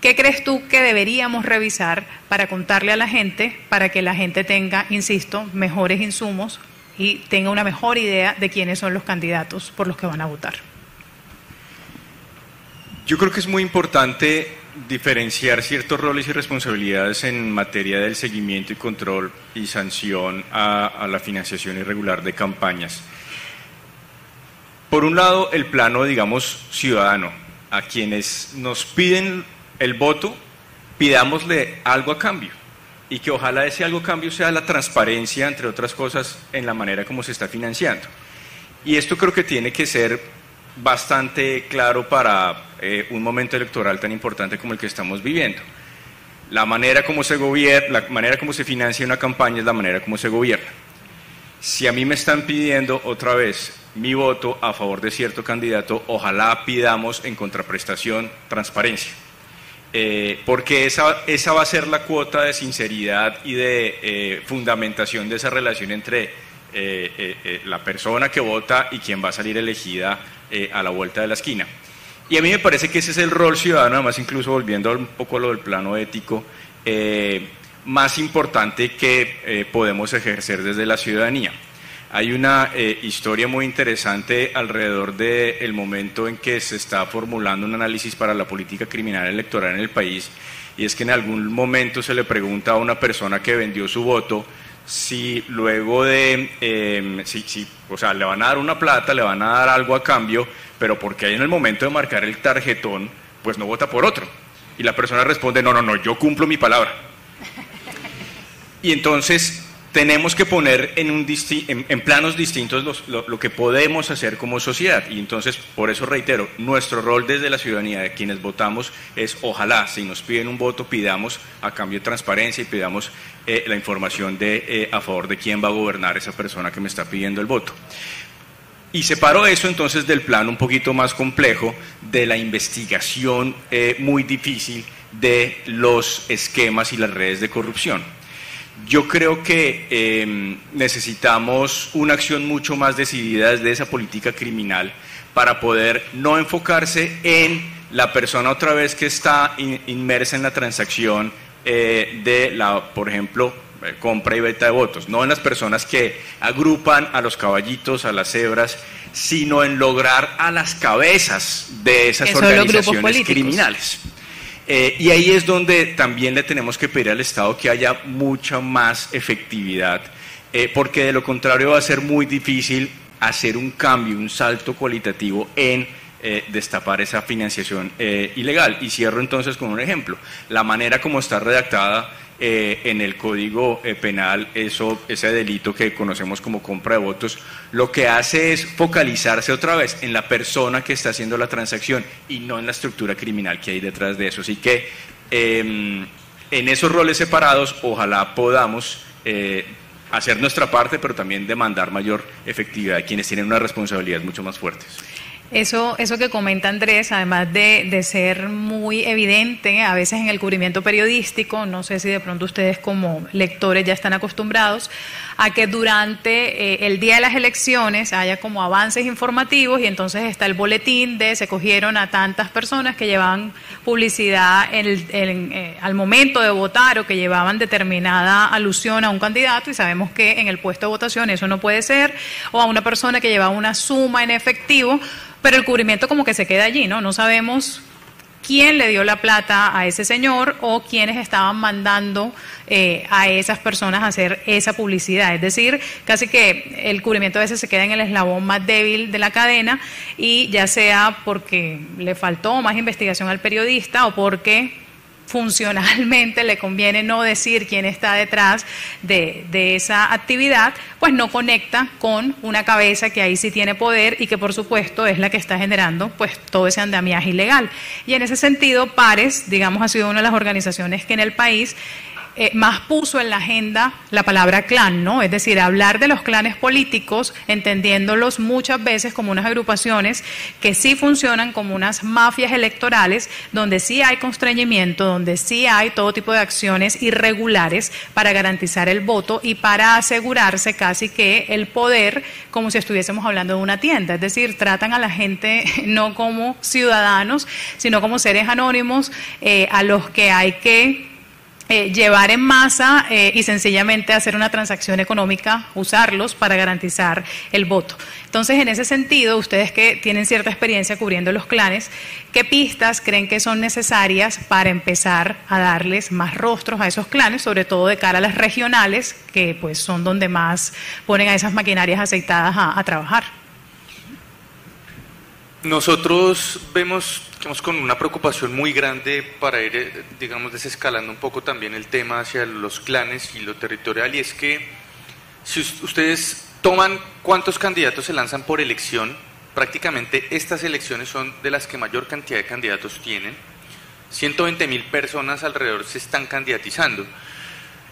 ¿qué crees tú que deberíamos revisar para contarle a la gente, para que la gente tenga, insisto, mejores insumos y tenga una mejor idea de quiénes son los candidatos por los que van a votar? Yo creo que es muy importante diferenciar ciertos roles y responsabilidades en materia del seguimiento y control y sanción a la financiación irregular de campañas. Por un lado, el plano, digamos, ciudadano. A quienes nos piden el voto, pidámosle algo a cambio. Y que ojalá ese algo a cambio sea la transparencia, entre otras cosas, en la manera como se está financiando. Y esto creo que tiene que ser bastante claro para un momento electoral tan importante como el que estamos viviendo. La manera como se gobierna, la manera como se financia una campaña es la manera como se gobierna. Si a mí me están pidiendo otra vez mi voto a favor de cierto candidato, ojalá pidamos en contraprestación transparencia. Porque esa va a ser la cuota de sinceridad y de fundamentación de esa relación entre la persona que vota y quien va a salir elegida a la vuelta de la esquina. Y a mí me parece que ese es el rol ciudadano, además incluso volviendo un poco a lo del plano ético, más importante que podemos ejercer desde la ciudadanía. Hay una historia muy interesante alrededor del momento en que se está formulando un análisis para la política criminal electoral en el país, y es que en algún momento se le pregunta a una persona que vendió su voto si luego de, o sea, le van a dar una plata, le van a dar algo a cambio, pero porque ahí en el momento de marcar el tarjetón, pues no vota por otro. Y la persona responde, no, yo cumplo mi palabra. Y entonces tenemos que poner en planos distintos lo que podemos hacer como sociedad. Y entonces, por eso reitero, nuestro rol desde la ciudadanía, de quienes votamos, es ojalá, si nos piden un voto, pidamos a cambio de transparencia y pidamos la información a favor de quién va a gobernar esa persona que me está pidiendo el voto. Y separo eso entonces del plano un poquito más complejo de la investigación muy difícil de los esquemas y las redes de corrupción. Yo creo que necesitamos una acción mucho más decidida desde esa política criminal para poder no enfocarse en la persona otra vez que está inmersa en la transacción de la, por ejemplo, compra y venta de votos, no en las personas que agrupan a los caballitos, a las cebras, sino en lograr a las cabezas de esas organizaciones criminales. Y ahí es donde también le tenemos que pedir al Estado que haya mucha más efectividad, porque de lo contrario va a ser muy difícil hacer un cambio, un salto cualitativo en destapar esa financiación ilegal. Y cierro entonces con un ejemplo. La manera como está redactada en el Código Penal, ese delito que conocemos como compra de votos, lo que hace es focalizarse otra vez en la persona que está haciendo la transacción y no en la estructura criminal que hay detrás de eso. Así que en esos roles separados ojalá podamos hacer nuestra parte, pero también demandar mayor efectividad de quienes tienen unas responsabilidades mucho más fuertes. Eso que comenta Andrés, además de ser muy evidente a veces en el cubrimiento periodístico, no sé si de pronto ustedes como lectores ya están acostumbrados a que durante el día de las elecciones haya como avances informativos y entonces está el boletín de se cogieron a tantas personas que llevaban publicidad al momento de votar o que llevaban determinada alusión a un candidato, y sabemos que en el puesto de votación eso no puede ser, o a una persona que llevaba una suma en efectivo, pero el cubrimiento como que se queda allí, ¿no? No sabemos quién le dio la plata a ese señor o quiénes estaban mandando a esas personas a hacer esa publicidad. Es decir, casi que el cubrimiento a veces se queda en el eslabón más débil de la cadena, y ya sea porque le faltó más investigación al periodista o porque funcionalmente le conviene no decir quién está detrás de esa actividad, pues no conecta con una cabeza que ahí sí tiene poder y que por supuesto es la que está generando pues todo ese andamiaje ilegal. Y en ese sentido, Pares, digamos, ha sido una de las organizaciones que en el país más puso en la agenda la palabra clan, ¿no? Es decir, hablar de los clanes políticos, entendiéndolos muchas veces como unas agrupaciones que sí funcionan como unas mafias electorales, donde sí hay constreñimiento, donde sí hay todo tipo de acciones irregulares para garantizar el voto y para asegurarse casi que el poder, como si estuviésemos hablando de una tienda. Es decir, tratan a la gente no como ciudadanos, sino como seres anónimos a los que hay que llevar en masa y sencillamente hacer una transacción económica, usarlos para garantizar el voto. Entonces, en ese sentido, ustedes que tienen cierta experiencia cubriendo los clanes, ¿qué pistas creen que son necesarias para empezar a darles más rostros a esos clanes, sobre todo de cara a las regionales, que pues son donde más ponen a esas maquinarias aceitadas a trabajar? Nosotros vemos con una preocupación muy grande para ir, digamos, desescalando un poco también el tema hacia los clanes y lo territorial, y es que si ustedes toman cuántos candidatos se lanzan por elección, prácticamente estas elecciones son de las que mayor cantidad de candidatos tienen. 120.000 personas alrededor se están candidatizando.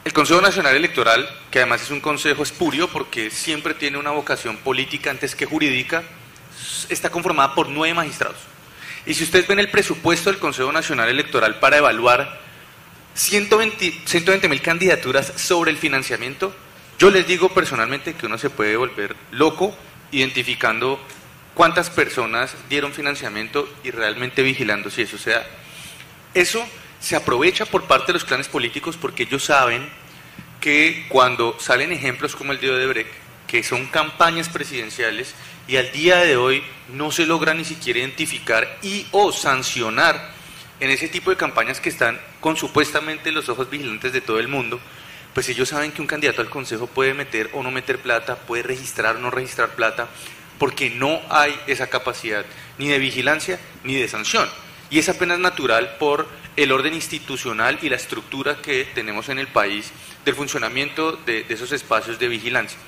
El Consejo Nacional Electoral, que además es un consejo espurio porque siempre tiene una vocación política antes que jurídica, está conformada por 9 magistrados. Y si ustedes ven el presupuesto del Consejo Nacional Electoral para evaluar 120.000 candidaturas sobre el financiamiento, yo les digo personalmente que uno se puede volver loco identificando cuántas personas dieron financiamiento y realmente vigilando si eso se da. Eso se aprovecha por parte de los clanes políticos porque ellos saben que cuando salen ejemplos como el de Odebrecht, que son campañas presidenciales, y al día de hoy no se logra ni siquiera identificar y o sancionar en ese tipo de campañas que están con supuestamente los ojos vigilantes de todo el mundo, pues ellos saben que un candidato al consejo puede meter o no meter plata, puede registrar o no registrar plata, porque no hay esa capacidad ni de vigilancia ni de sanción. Y es apenas natural por el orden institucional y la estructura que tenemos en el país del funcionamiento de esos espacios de vigilancia.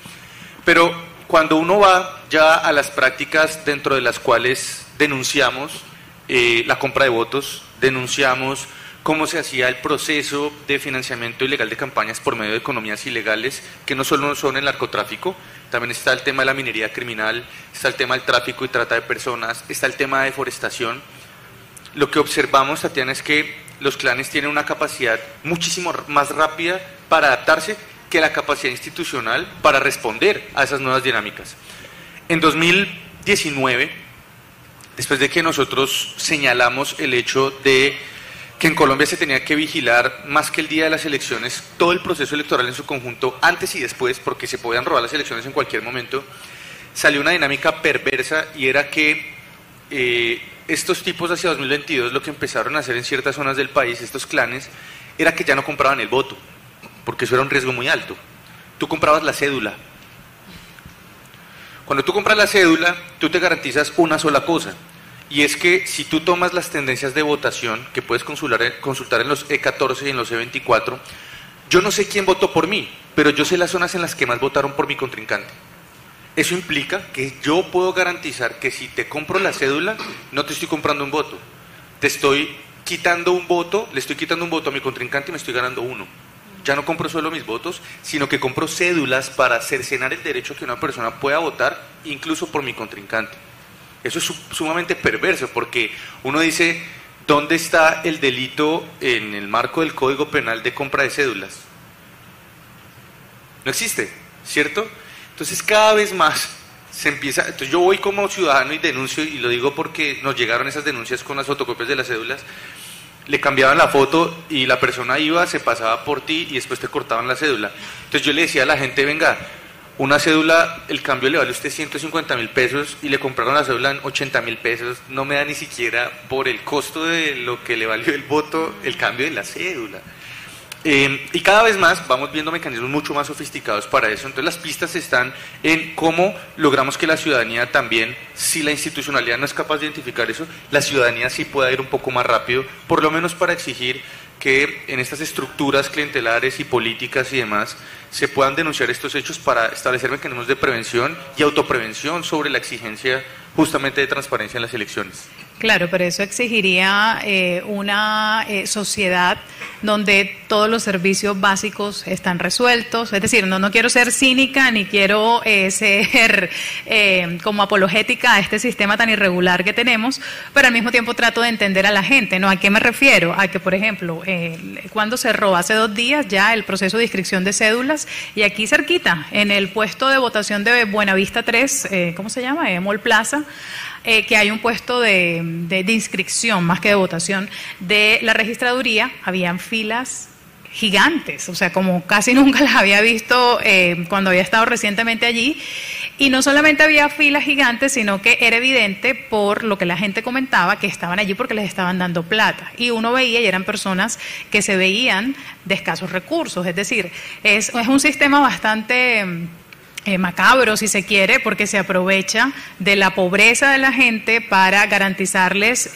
Pero cuando uno va ya a las prácticas dentro de las cuales denunciamos la compra de votos, denunciamos cómo se hacía el proceso de financiamiento ilegal de campañas por medio de economías ilegales, que no solo son el narcotráfico, también está el tema de la minería criminal, está el tema del tráfico y trata de personas, está el tema de deforestación. Lo que observamos, Tatiana, es que los clanes tienen una capacidad muchísimo más rápida para adaptarse que la capacidad institucional para responder a esas nuevas dinámicas. En 2019, después de que nosotros señalamos el hecho de que en Colombia se tenía que vigilar más que el día de las elecciones, todo el proceso electoral en su conjunto, antes y después, porque se podían robar las elecciones en cualquier momento, salió una dinámica perversa y era que estos tipos hacia 2022 lo que empezaron a hacer en ciertas zonas del país, estos clanes, era que ya no compraban el voto, porque eso era un riesgo muy alto. Tú comprabas la cédula. Cuando tú compras la cédula, tú te garantizas una sola cosa, y es que si tú tomas las tendencias de votación, que puedes consultar en los E14 y en los E24, yo no sé quién votó por mí, pero yo sé las zonas en las que más votaron por mi contrincante. Eso implica que yo puedo garantizar que si te compro la cédula, no te estoy comprando un voto, te estoy quitando un voto, le estoy quitando un voto a mi contrincante y me estoy ganando uno. Ya no compro solo mis votos, sino que compro cédulas para cercenar el derecho a que una persona pueda votar, incluso por mi contrincante. Eso es sumamente perverso, porque uno dice, ¿dónde está el delito en el marco del Código Penal de compra de cédulas? No existe, ¿cierto? Entonces cada vez más se empieza, entonces yo voy como ciudadano y denuncio, y lo digo porque nos llegaron esas denuncias con las fotocopias de las cédulas, le cambiaban la foto y la persona iba, se pasaba por ti y después te cortaban la cédula. Entonces yo le decía a la gente, venga, una cédula, el cambio le vale a usted 150.000 pesos y le compraron la cédula en 80.000 pesos, no me da ni siquiera por el costo de lo que le valió el voto, el cambio de la cédula. Y cada vez más vamos viendo mecanismos mucho más sofisticados para eso. Entonces las pistas están en cómo logramos que la ciudadanía también, si la institucionalidad no es capaz de identificar eso, la ciudadanía sí pueda ir un poco más rápido, por lo menos para exigir que en estas estructuras clientelares y políticas y demás se puedan denunciar estos hechos para establecer mecanismos de prevención y autoprevención sobre la exigencia justamente de transparencia en las elecciones. Claro, pero eso exigiría una sociedad donde todos los servicios básicos están resueltos. Es decir, no quiero ser cínica ni quiero ser como apologética a este sistema tan irregular que tenemos, pero al mismo tiempo trato de entender a la gente, ¿no? ¿A qué me refiero? A que, por ejemplo, cuando cerró hace 2 días ya el proceso de inscripción de cédulas, y aquí cerquita, en el puesto de votación de Buenavista 3, ¿cómo se llama? Mall Plaza, que hay un puesto de inscripción, más que de votación, de la registraduría, habían filas gigantes, o sea, como casi nunca las había visto cuando había estado recientemente allí. Y no solamente había filas gigantes, sino que era evidente por lo que la gente comentaba que estaban allí porque les estaban dando plata. Y uno veía y eran personas que se veían de escasos recursos. Es decir, es un sistema bastante macabro, si se quiere, porque se aprovecha de la pobreza de la gente para garantizarles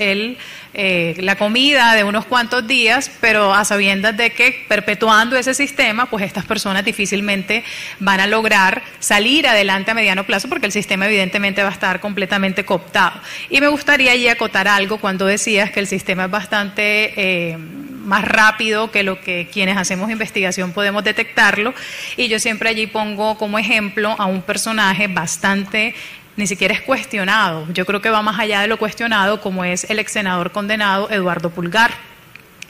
la comida de unos cuantos días, pero a sabiendas de que perpetuando ese sistema, pues estas personas difícilmente van a lograr salir adelante a mediano plazo, porque el sistema evidentemente va a estar completamente cooptado. Y me gustaría allí acotar algo cuando decías que el sistema es bastante más rápido que lo que quienes hacemos investigación podemos detectarlo, y yo siempre allí pongo como ejemplo a un personaje bastante, ni siquiera es cuestionado, yo creo que va más allá de lo cuestionado, como es el ex senador condenado Eduardo Pulgar.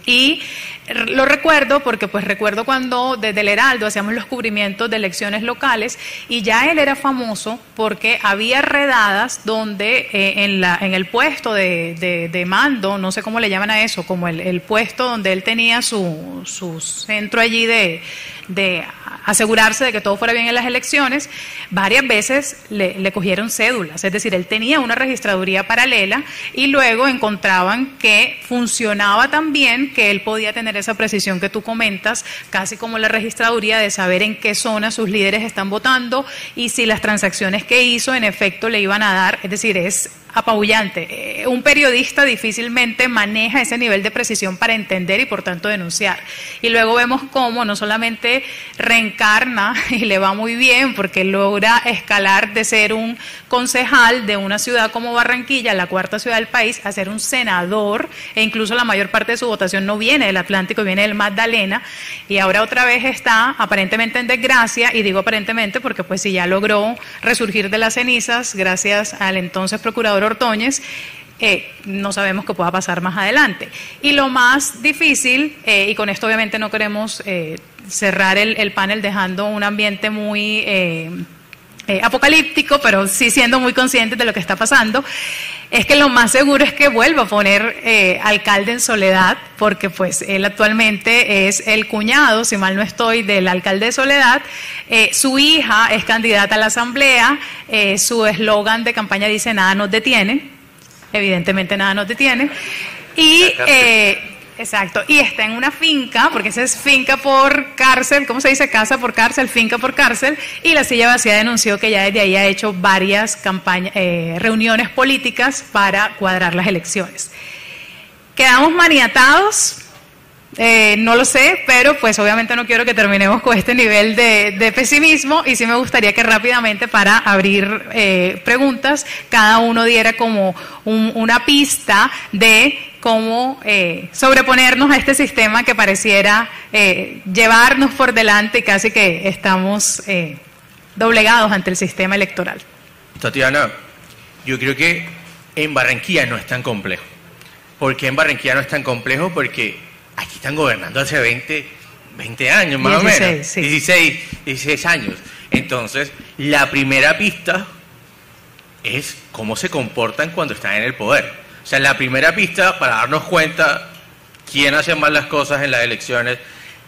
Y lo recuerdo porque pues recuerdo cuando desde el Heraldo hacíamos los cubrimientos de elecciones locales y ya él era famoso porque había redadas donde en el puesto de mando, no sé cómo le llaman a eso, como el puesto donde él tenía su centro allí de asegurarse de que todo fuera bien en las elecciones, varias veces le cogieron cédulas, es decir, él tenía una registraduría paralela y luego encontraban que funcionaba tan bien que él podía tener esa precisión que tú comentas, casi como la registraduría de saber en qué zona sus líderes están votando y si las transacciones que hizo en efecto le iban a dar, es decir, es apabullante. Un periodista difícilmente maneja ese nivel de precisión para entender y por tanto denunciar. Y luego vemos cómo no solamente reencarna y le va muy bien porque logra escalar de ser un concejal de una ciudad como Barranquilla, la cuarta ciudad del país, a ser un senador, e incluso la mayor parte de su votación no viene del Atlántico, viene del Magdalena, y ahora otra vez está aparentemente en desgracia, y digo aparentemente porque pues si ya logró resurgir de las cenizas gracias al entonces procurador Ordóñez, no sabemos qué pueda pasar más adelante. Y lo más difícil, y con esto obviamente no queremos cerrar el panel dejando un ambiente muy apocalíptico, pero sí siendo muy conscientes de lo que está pasando, es que lo más seguro es que vuelva a poner alcalde en Soledad, porque pues él actualmente es el cuñado, si mal no estoy, del alcalde de Soledad. Su hija es candidata a la asamblea, su eslogan de campaña dice nada nos detiene, evidentemente nada nos detiene, y exacto, y está en una finca, porque esa es finca por cárcel, ¿cómo se dice? Casa por cárcel, finca por cárcel, y la Silla Vacía denunció que ya desde ahí ha hecho varias reuniones políticas para cuadrar las elecciones. ¿Quedamos maniatados? No lo sé, pero pues obviamente no quiero que terminemos con este nivel de pesimismo, y sí me gustaría que rápidamente, para abrir preguntas, cada uno diera como una pista de cómo sobreponernos a este sistema que pareciera llevarnos por delante y casi que estamos doblegados ante el sistema electoral. Tatiana, yo creo que en Barranquilla no es tan complejo. ¿Por qué en Barranquilla no es tan complejo? Porque aquí están gobernando hace 20 años más 16, o menos, sí. 16 años. Entonces, la primera pista es cómo se comportan cuando están en el poder. O sea, la primera pista para darnos cuenta quién hace mal las cosas en las elecciones,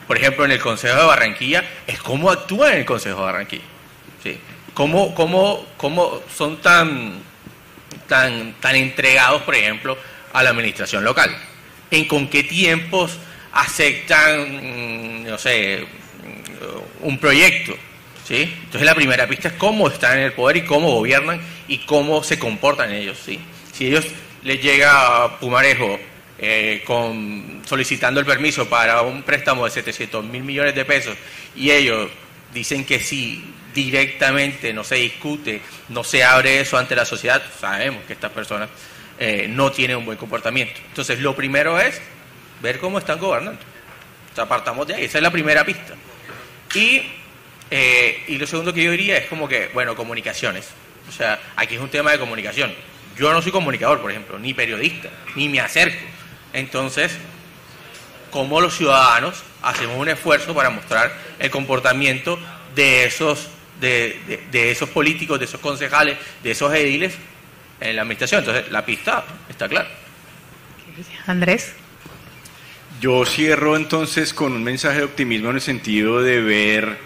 por ejemplo, en el Consejo de Barranquilla, es cómo actúan en el Consejo de Barranquilla. ¿Sí? Cómo son tan entregados, por ejemplo, a la administración local. Con qué tiempos aceptan, no sé, un proyecto. ¿Sí? Entonces la primera pista es cómo están en el poder y cómo gobiernan y cómo se comportan ellos. ¿Sí? Si ellos les llega a Pumarejo solicitando el permiso para un préstamo de 700.000 millones de pesos y ellos dicen que sí, directamente no se discute, no se abre eso ante la sociedad, sabemos que estas personas no tienen un buen comportamiento. Entonces lo primero es ver cómo están gobernando. O sea, partamos de ahí, esa es la primera pista. Y lo segundo que yo diría es como que, bueno, comunicaciones. O sea, aquí es un tema de comunicación. Yo no soy comunicador, por ejemplo, ni periodista, ni me acerco. Entonces, ¿cómo los ciudadanos hacemos un esfuerzo para mostrar el comportamiento de esos políticos, de esos concejales, de esos ediles en la administración? Entonces, la pista está clara. Andrés. Yo cierro entonces con un mensaje de optimismo en el sentido de ver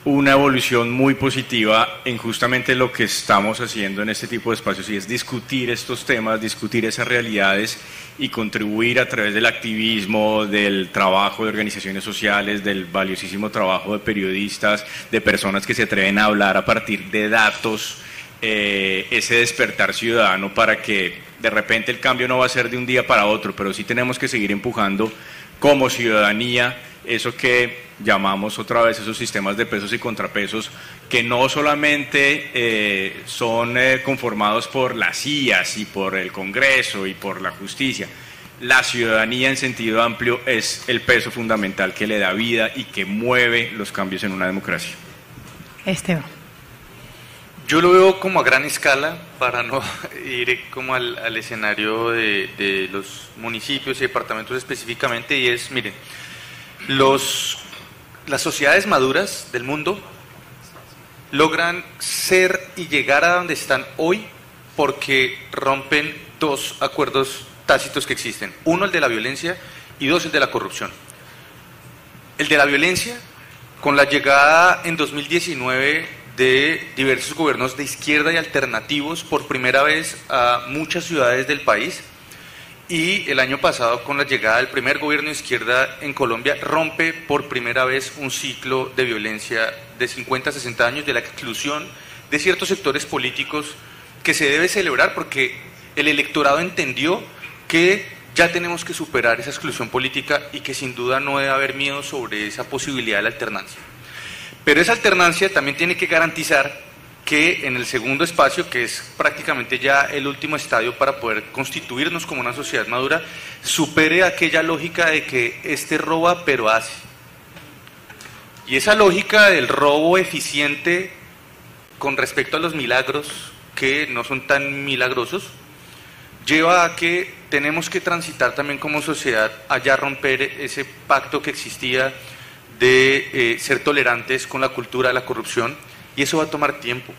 una evolución muy positiva en justamente lo que estamos haciendo en este tipo de espacios, y es discutir estos temas, discutir esas realidades y contribuir a través del activismo, del trabajo de organizaciones sociales, del valiosísimo trabajo de periodistas, de personas que se atreven a hablar a partir de datos, ese despertar ciudadano para que de repente el cambio no va a ser de un día para otro, pero sí tenemos que seguir empujando como ciudadanía eso que llamamos otra vez esos sistemas de pesos y contrapesos, que no solamente son conformados por las IAS y por el Congreso y por la justicia. La ciudadanía en sentido amplio es el peso fundamental que le da vida y que mueve los cambios en una democracia. Esteban. Yo lo veo como a gran escala, para no ir como al escenario de los municipios y departamentos específicamente, y es, miren, las sociedades maduras del mundo logran ser y llegar a donde están hoy porque rompen dos acuerdos tácitos que existen. Uno, el de la violencia, y dos, el de la corrupción. El de la violencia, con la llegada en 2019 de diversos gobiernos de izquierda y alternativos por primera vez a muchas ciudades del país, y el año pasado con la llegada del primer gobierno de izquierda en Colombia, rompe por primera vez un ciclo de violencia de 50 a 60 años, de la exclusión de ciertos sectores políticos, que se debe celebrar porque el electorado entendió que ya tenemos que superar esa exclusión política y que sin duda no debe haber miedo sobre esa posibilidad de la alternancia. Pero esa alternancia también tiene que garantizar que en el segundo espacio, que es prácticamente ya el último estadio para poder constituirnos como una sociedad madura, supere aquella lógica de que este roba pero hace. Y esa lógica del robo eficiente con respecto a los milagros, que no son tan milagrosos, lleva a que tenemos que transitar también como sociedad allá romper ese pacto que existía de ser tolerantes con la cultura de la corrupción, y eso va a tomar tiempo,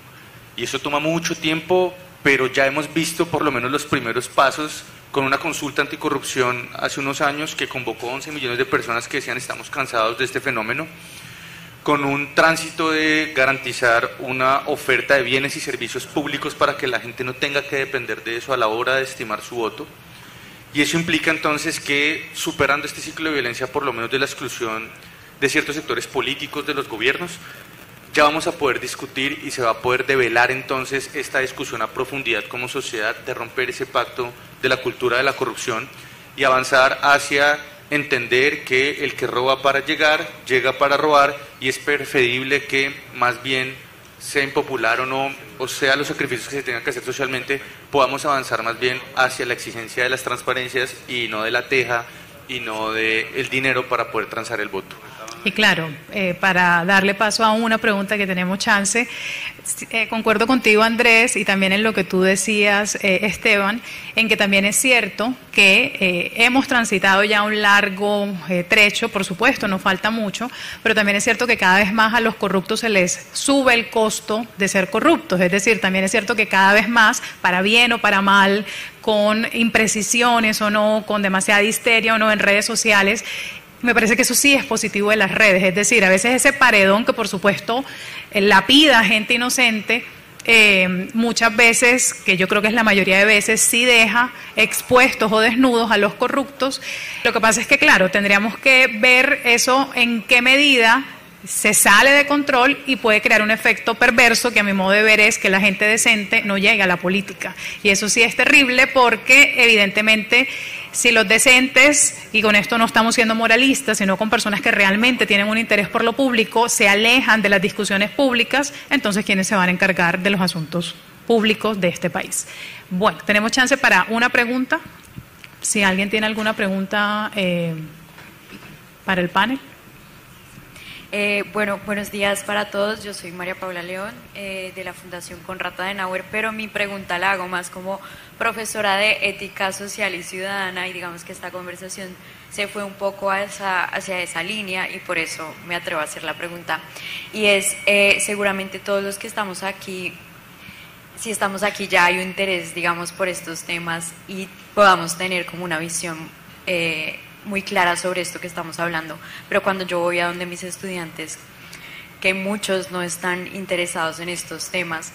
y eso toma mucho tiempo, pero ya hemos visto por lo menos los primeros pasos con una consulta anticorrupción hace unos años que convocó 11 millones de personas que decían estamos cansados de este fenómeno, con un tránsito de garantizar una oferta de bienes y servicios públicos para que la gente no tenga que depender de eso a la hora de estimar su voto. Y eso implica entonces que, superando este ciclo de violencia, por lo menos de la exclusión de ciertos sectores políticos de los gobiernos, ya vamos a poder discutir y se va a poder develar entonces esta discusión a profundidad como sociedad, de romper ese pacto de la cultura de la corrupción y avanzar hacia entender que el que roba para llegar, llega para robar, y es preferible que más bien, sea impopular o no, o sea los sacrificios que se tengan que hacer socialmente, podamos avanzar más bien hacia la exigencia de las transparencias y no de la teja y no del dinero para poder transar el voto. Y claro, para darle paso a una pregunta que tenemos chance, concuerdo contigo, Andrés, y también en lo que tú decías, Esteban, en que también es cierto que hemos transitado ya un largo trecho, por supuesto, nos falta mucho, pero también es cierto que cada vez más a los corruptos se les sube el costo de ser corruptos, es decir, también es cierto que cada vez más, para bien o para mal, con imprecisiones o no, con demasiada histeria o no en redes sociales, me parece que eso sí es positivo de las redes, es decir, a veces ese paredón que por supuesto lapida a gente inocente, muchas veces, que yo creo que es la mayoría de veces, sí deja expuestos o desnudos a los corruptos. Lo que pasa es que, claro, tendríamos que ver eso en qué medida se sale de control y puede crear un efecto perverso que a mi modo de ver es que la gente decente no llegue a la política. Y eso sí es terrible porque evidentemente si los decentes, y con esto no estamos siendo moralistas, sino con personas que realmente tienen un interés por lo público, se alejan de las discusiones públicas, entonces ¿quiénes se van a encargar de los asuntos públicos de este país? Bueno, tenemos chance para una pregunta. Si alguien tiene alguna pregunta para el panel. Bueno, buenos días para todos. Yo soy María Paula León, de la Fundación Konrad Adenauer, pero mi pregunta la hago más como profesora de Ética Social y Ciudadana, y digamos que esta conversación se fue un poco hacia esa línea y por eso me atrevo a hacer la pregunta. Y es, seguramente todos los que estamos aquí, si estamos aquí ya hay un interés, digamos, por estos temas y podamos tener como una visión muy clara sobre esto que estamos hablando, pero cuando yo voy a donde mis estudiantes, que muchos no están interesados en estos temas,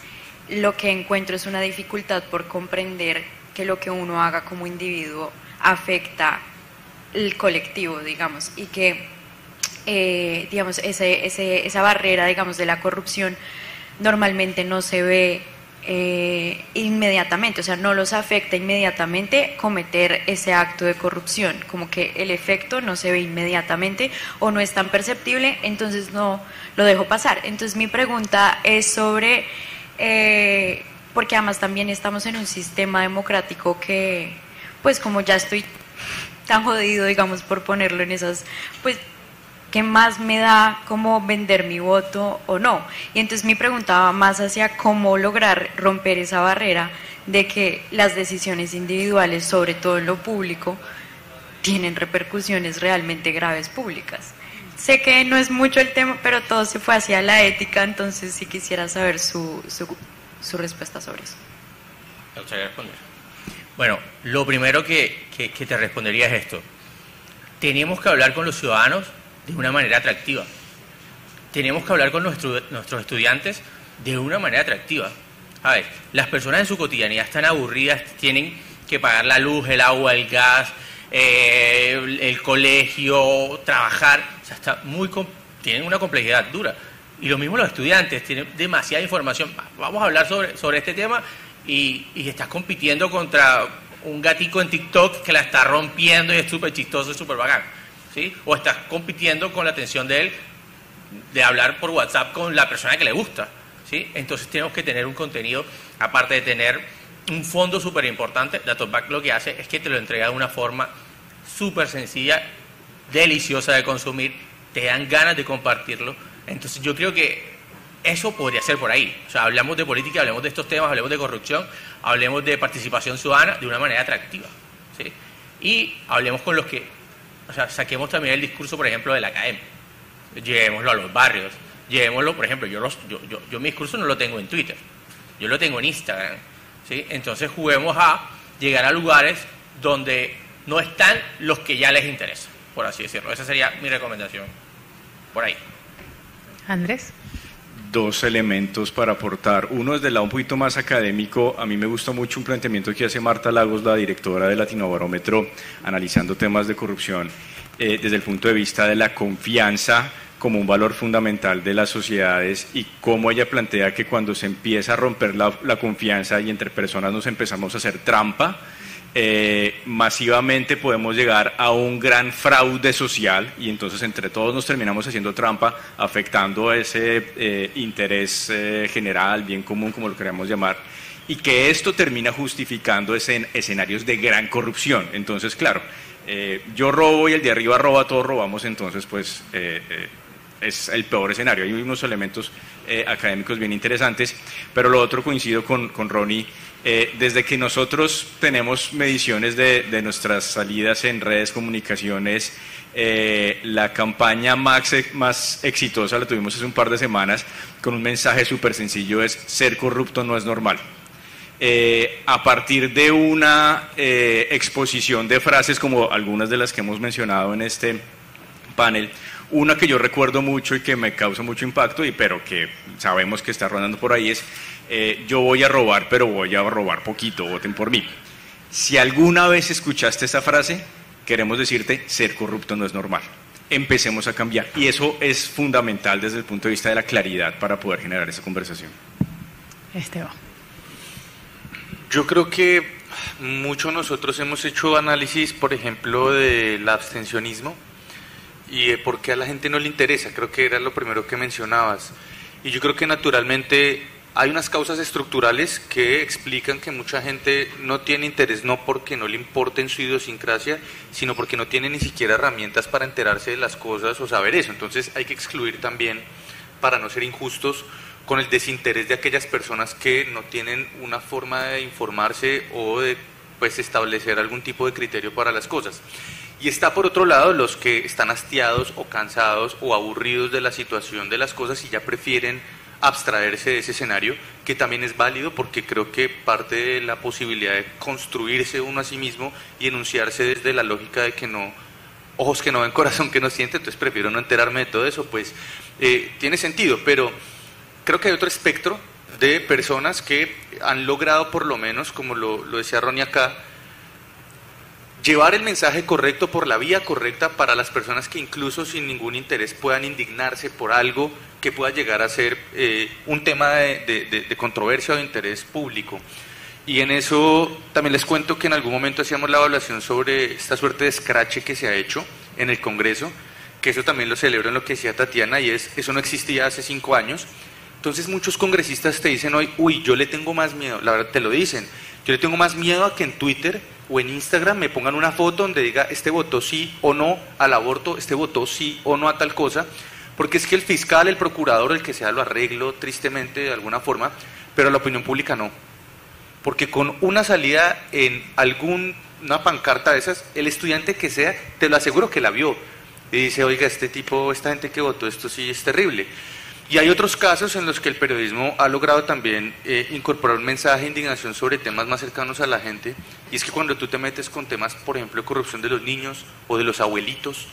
lo que encuentro es una dificultad por comprender que lo que uno haga como individuo afecta el colectivo, digamos, y que digamos, esa barrera, digamos, de la corrupción normalmente no se ve inmediatamente, o sea, no los afecta inmediatamente cometer ese acto de corrupción, como que el efecto no se ve inmediatamente o no es tan perceptible, entonces no lo dejo pasar. Entonces mi pregunta es sobre, porque además también estamos en un sistema democrático que, pues como ya estoy tan jodido, digamos, por ponerlo en esas, pues ¿qué más me da como vender mi voto o no? Y entonces mi pregunta va más hacia cómo lograr romper esa barrera de que las decisiones individuales, sobre todo en lo público, tienen repercusiones realmente graves públicas. Sé que no es mucho el tema, pero todo se fue hacia la ética, entonces sí quisiera saber su respuesta sobre eso. ¿Me gustaría responder? Bueno, lo primero que te respondería es esto. Tenemos que hablar con los ciudadanos de una manera atractiva. Tenemos que hablar con nuestros estudiantes de una manera atractiva. A ver, las personas en su cotidianidad están aburridas, tienen que pagar la luz, el agua, el gas, el colegio, trabajar, o sea, tienen una complejidad dura. Y lo mismo los estudiantes, tienen demasiada información. Vamos a hablar sobre este tema y estás compitiendo contra un gatico en TikTok que la está rompiendo y es súper chistoso y súper bacán. ¿Sí? O estás compitiendo con la atención de él de hablar por WhatsApp con la persona que le gusta, ¿sí? Entonces tenemos que tener un contenido, aparte de tener un fondo súper importante. Datopack lo que hace es que te lo entrega de una forma súper sencilla, deliciosa de consumir, te dan ganas de compartirlo. Entonces yo creo que eso podría ser por ahí. O sea, hablamos de política, hablemos de estos temas, hablemos de corrupción, hablemos de participación ciudadana de una manera atractiva, ¿sí? Y hablemos con los que, o sea, saquemos también el discurso, por ejemplo, de la academia. Llevémoslo a los barrios. Llevémoslo, por ejemplo, yo mi discurso no lo tengo en Twitter. Yo lo tengo en Instagram. ¿Sí? Entonces juguemos a llegar a lugares donde no están los que ya les interesa, por así decirlo. Esa sería mi recomendación. Por ahí. Andrés. Dos elementos para aportar. Uno, desde el lado un poquito más académico, a mí me gusta mucho un planteamiento que hace Marta Lagos, la directora de Latinobarómetro, analizando temas de corrupción desde el punto de vista de la confianza como un valor fundamental de las sociedades y cómo ella plantea que cuando se empieza a romper la confianza y entre personas nos empezamos a hacer trampa, masivamente podemos llegar a un gran fraude social y entonces entre todos nos terminamos haciendo trampa, afectando ese interés general, bien común, como lo queramos llamar, y que esto termina justificando escenarios de gran corrupción. Entonces, claro, yo robo y el de arriba roba, todos robamos, entonces pues es el peor escenario. Hay unos elementos académicos bien interesantes, pero lo otro, coincido con Ronnie. Desde que nosotros tenemos mediciones de nuestras salidas en redes, comunicaciones, la campaña más exitosa la tuvimos hace un par de semanas con un mensaje súper sencillo, es ser corrupto no es normal. A partir de una exposición de frases como algunas de las que hemos mencionado en este panel, una que yo recuerdo mucho y que me causa mucho impacto, pero que sabemos que está rondando por ahí es: yo voy a robar, pero voy a robar poquito, voten por mí. Si alguna vez escuchaste esa frase, queremos decirte, ser corrupto no es normal. Empecemos a cambiar. Y eso es fundamental desde el punto de vista de la claridad para poder generar esa conversación. Esteban. Yo creo que muchos nosotros hemos hecho análisis, por ejemplo, del abstencionismo y de por qué a la gente no le interesa. Creo que era lo primero que mencionabas. Y yo creo que naturalmente hay unas causas estructurales que explican que mucha gente no tiene interés, no porque no le importe en su idiosincrasia, sino porque no tiene ni siquiera herramientas para enterarse de las cosas o saber eso. Entonces hay que excluir también, para no ser injustos, con el desinterés de aquellas personas que no tienen una forma de informarse o de pues establecer algún tipo de criterio para las cosas. Y está por otro lado los que están hastiados o cansados o aburridos de la situación de las cosas y ya prefieren abstraerse de ese escenario, que también es válido porque creo que parte de la posibilidad de construirse uno a sí mismo y enunciarse desde la lógica de que no ojos que no ven, corazón que no siente, entonces prefiero no enterarme de todo eso, pues tiene sentido, pero creo que hay otro espectro de personas que han logrado, por lo menos, como lo decía Ronnie acá, llevar el mensaje correcto por la vía correcta para las personas que incluso sin ningún interés puedan indignarse por algo que pueda llegar a ser un tema de controversia o de interés público. Y en eso también les cuento que en algún momento hacíamos la evaluación sobre esta suerte de escrache que se ha hecho en el Congreso, que eso también lo celebro en lo que decía Tatiana, y eso no existía hace 5 años. Entonces muchos congresistas te dicen hoy, uy, yo le tengo más miedo, la verdad te lo dicen, yo le tengo más miedo a que en Twitter o en Instagram me pongan una foto donde diga, este votó sí o no al aborto, este votó sí o no a tal cosa, porque es que el fiscal, el procurador, el que sea, lo arreglo tristemente de alguna forma, pero la opinión pública no. Porque con una salida en alguna pancarta de esas, el estudiante que sea, te lo aseguro que la vio. Y dice, oiga, esta gente que votó esto sí es terrible. Y hay otros casos en los que el periodismo ha logrado también incorporar un mensaje de indignación sobre temas más cercanos a la gente. Y es que cuando tú te metes con temas, por ejemplo, de corrupción de los niños, o de los abuelitos,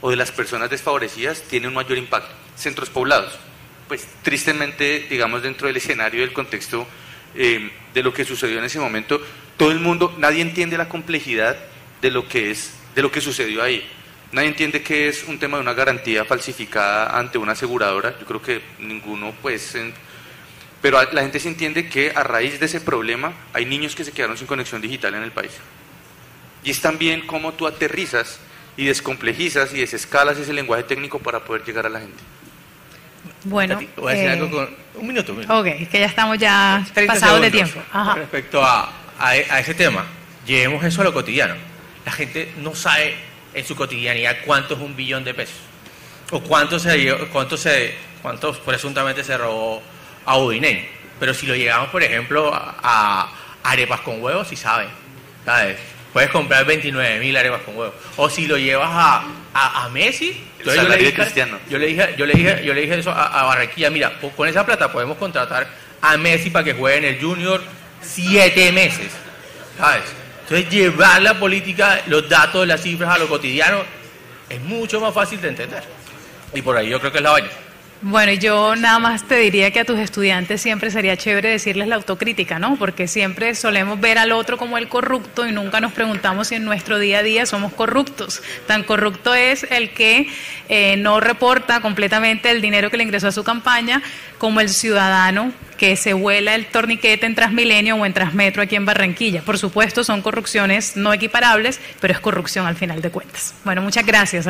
o de las personas desfavorecidas, tiene un mayor impacto. Centros poblados. Pues tristemente, digamos, dentro del escenario, del contexto de lo que sucedió en ese momento, todo el mundo, nadie entiende la complejidad de lo que sucedió ahí. Nadie entiende que es un tema de una garantía falsificada ante una aseguradora. Yo creo que ninguno, pues, pero la gente se entiende que a raíz de ese problema hay niños que se quedaron sin conexión digital en el país. Y es también cómo tú aterrizas y descomplejizas y desescalas ese lenguaje técnico para poder llegar a la gente. Bueno, voy a decir algo con un minuto. Ok, que ya estamos ya pasados de tiempo. Ajá. Respecto a ese tema, llevemos eso a lo cotidiano. La gente no sabe en su cotidianidad cuánto es $1 billón de pesos o cuánto presuntamente se robó a Udinene. Pero si lo llevamos, por ejemplo, a arepas con huevos, sí saben, ¿sabes? Puedes comprar 29.000 arepas con huevos. O si lo llevas a Messi, yo le dije eso a Barranquilla, mira, con esa plata podemos contratar a Messi para que juegue en el Junior 7 meses, ¿sabes? Entonces llevar la política, los datos, las cifras a lo cotidiano es mucho más fácil de entender. Y por ahí yo creo que es la vaina. Bueno, yo nada más te diría que a tus estudiantes siempre sería chévere decirles la autocrítica, ¿no? Porque siempre solemos ver al otro como el corrupto y nunca nos preguntamos si en nuestro día a día somos corruptos. Tan corrupto es el que no reporta completamente el dinero que le ingresó a su campaña como el ciudadano que se vuela el torniquete en Transmilenio o en Transmetro aquí en Barranquilla. Por supuesto, son corrupciones no equiparables, pero es corrupción al final de cuentas. Bueno, muchas gracias.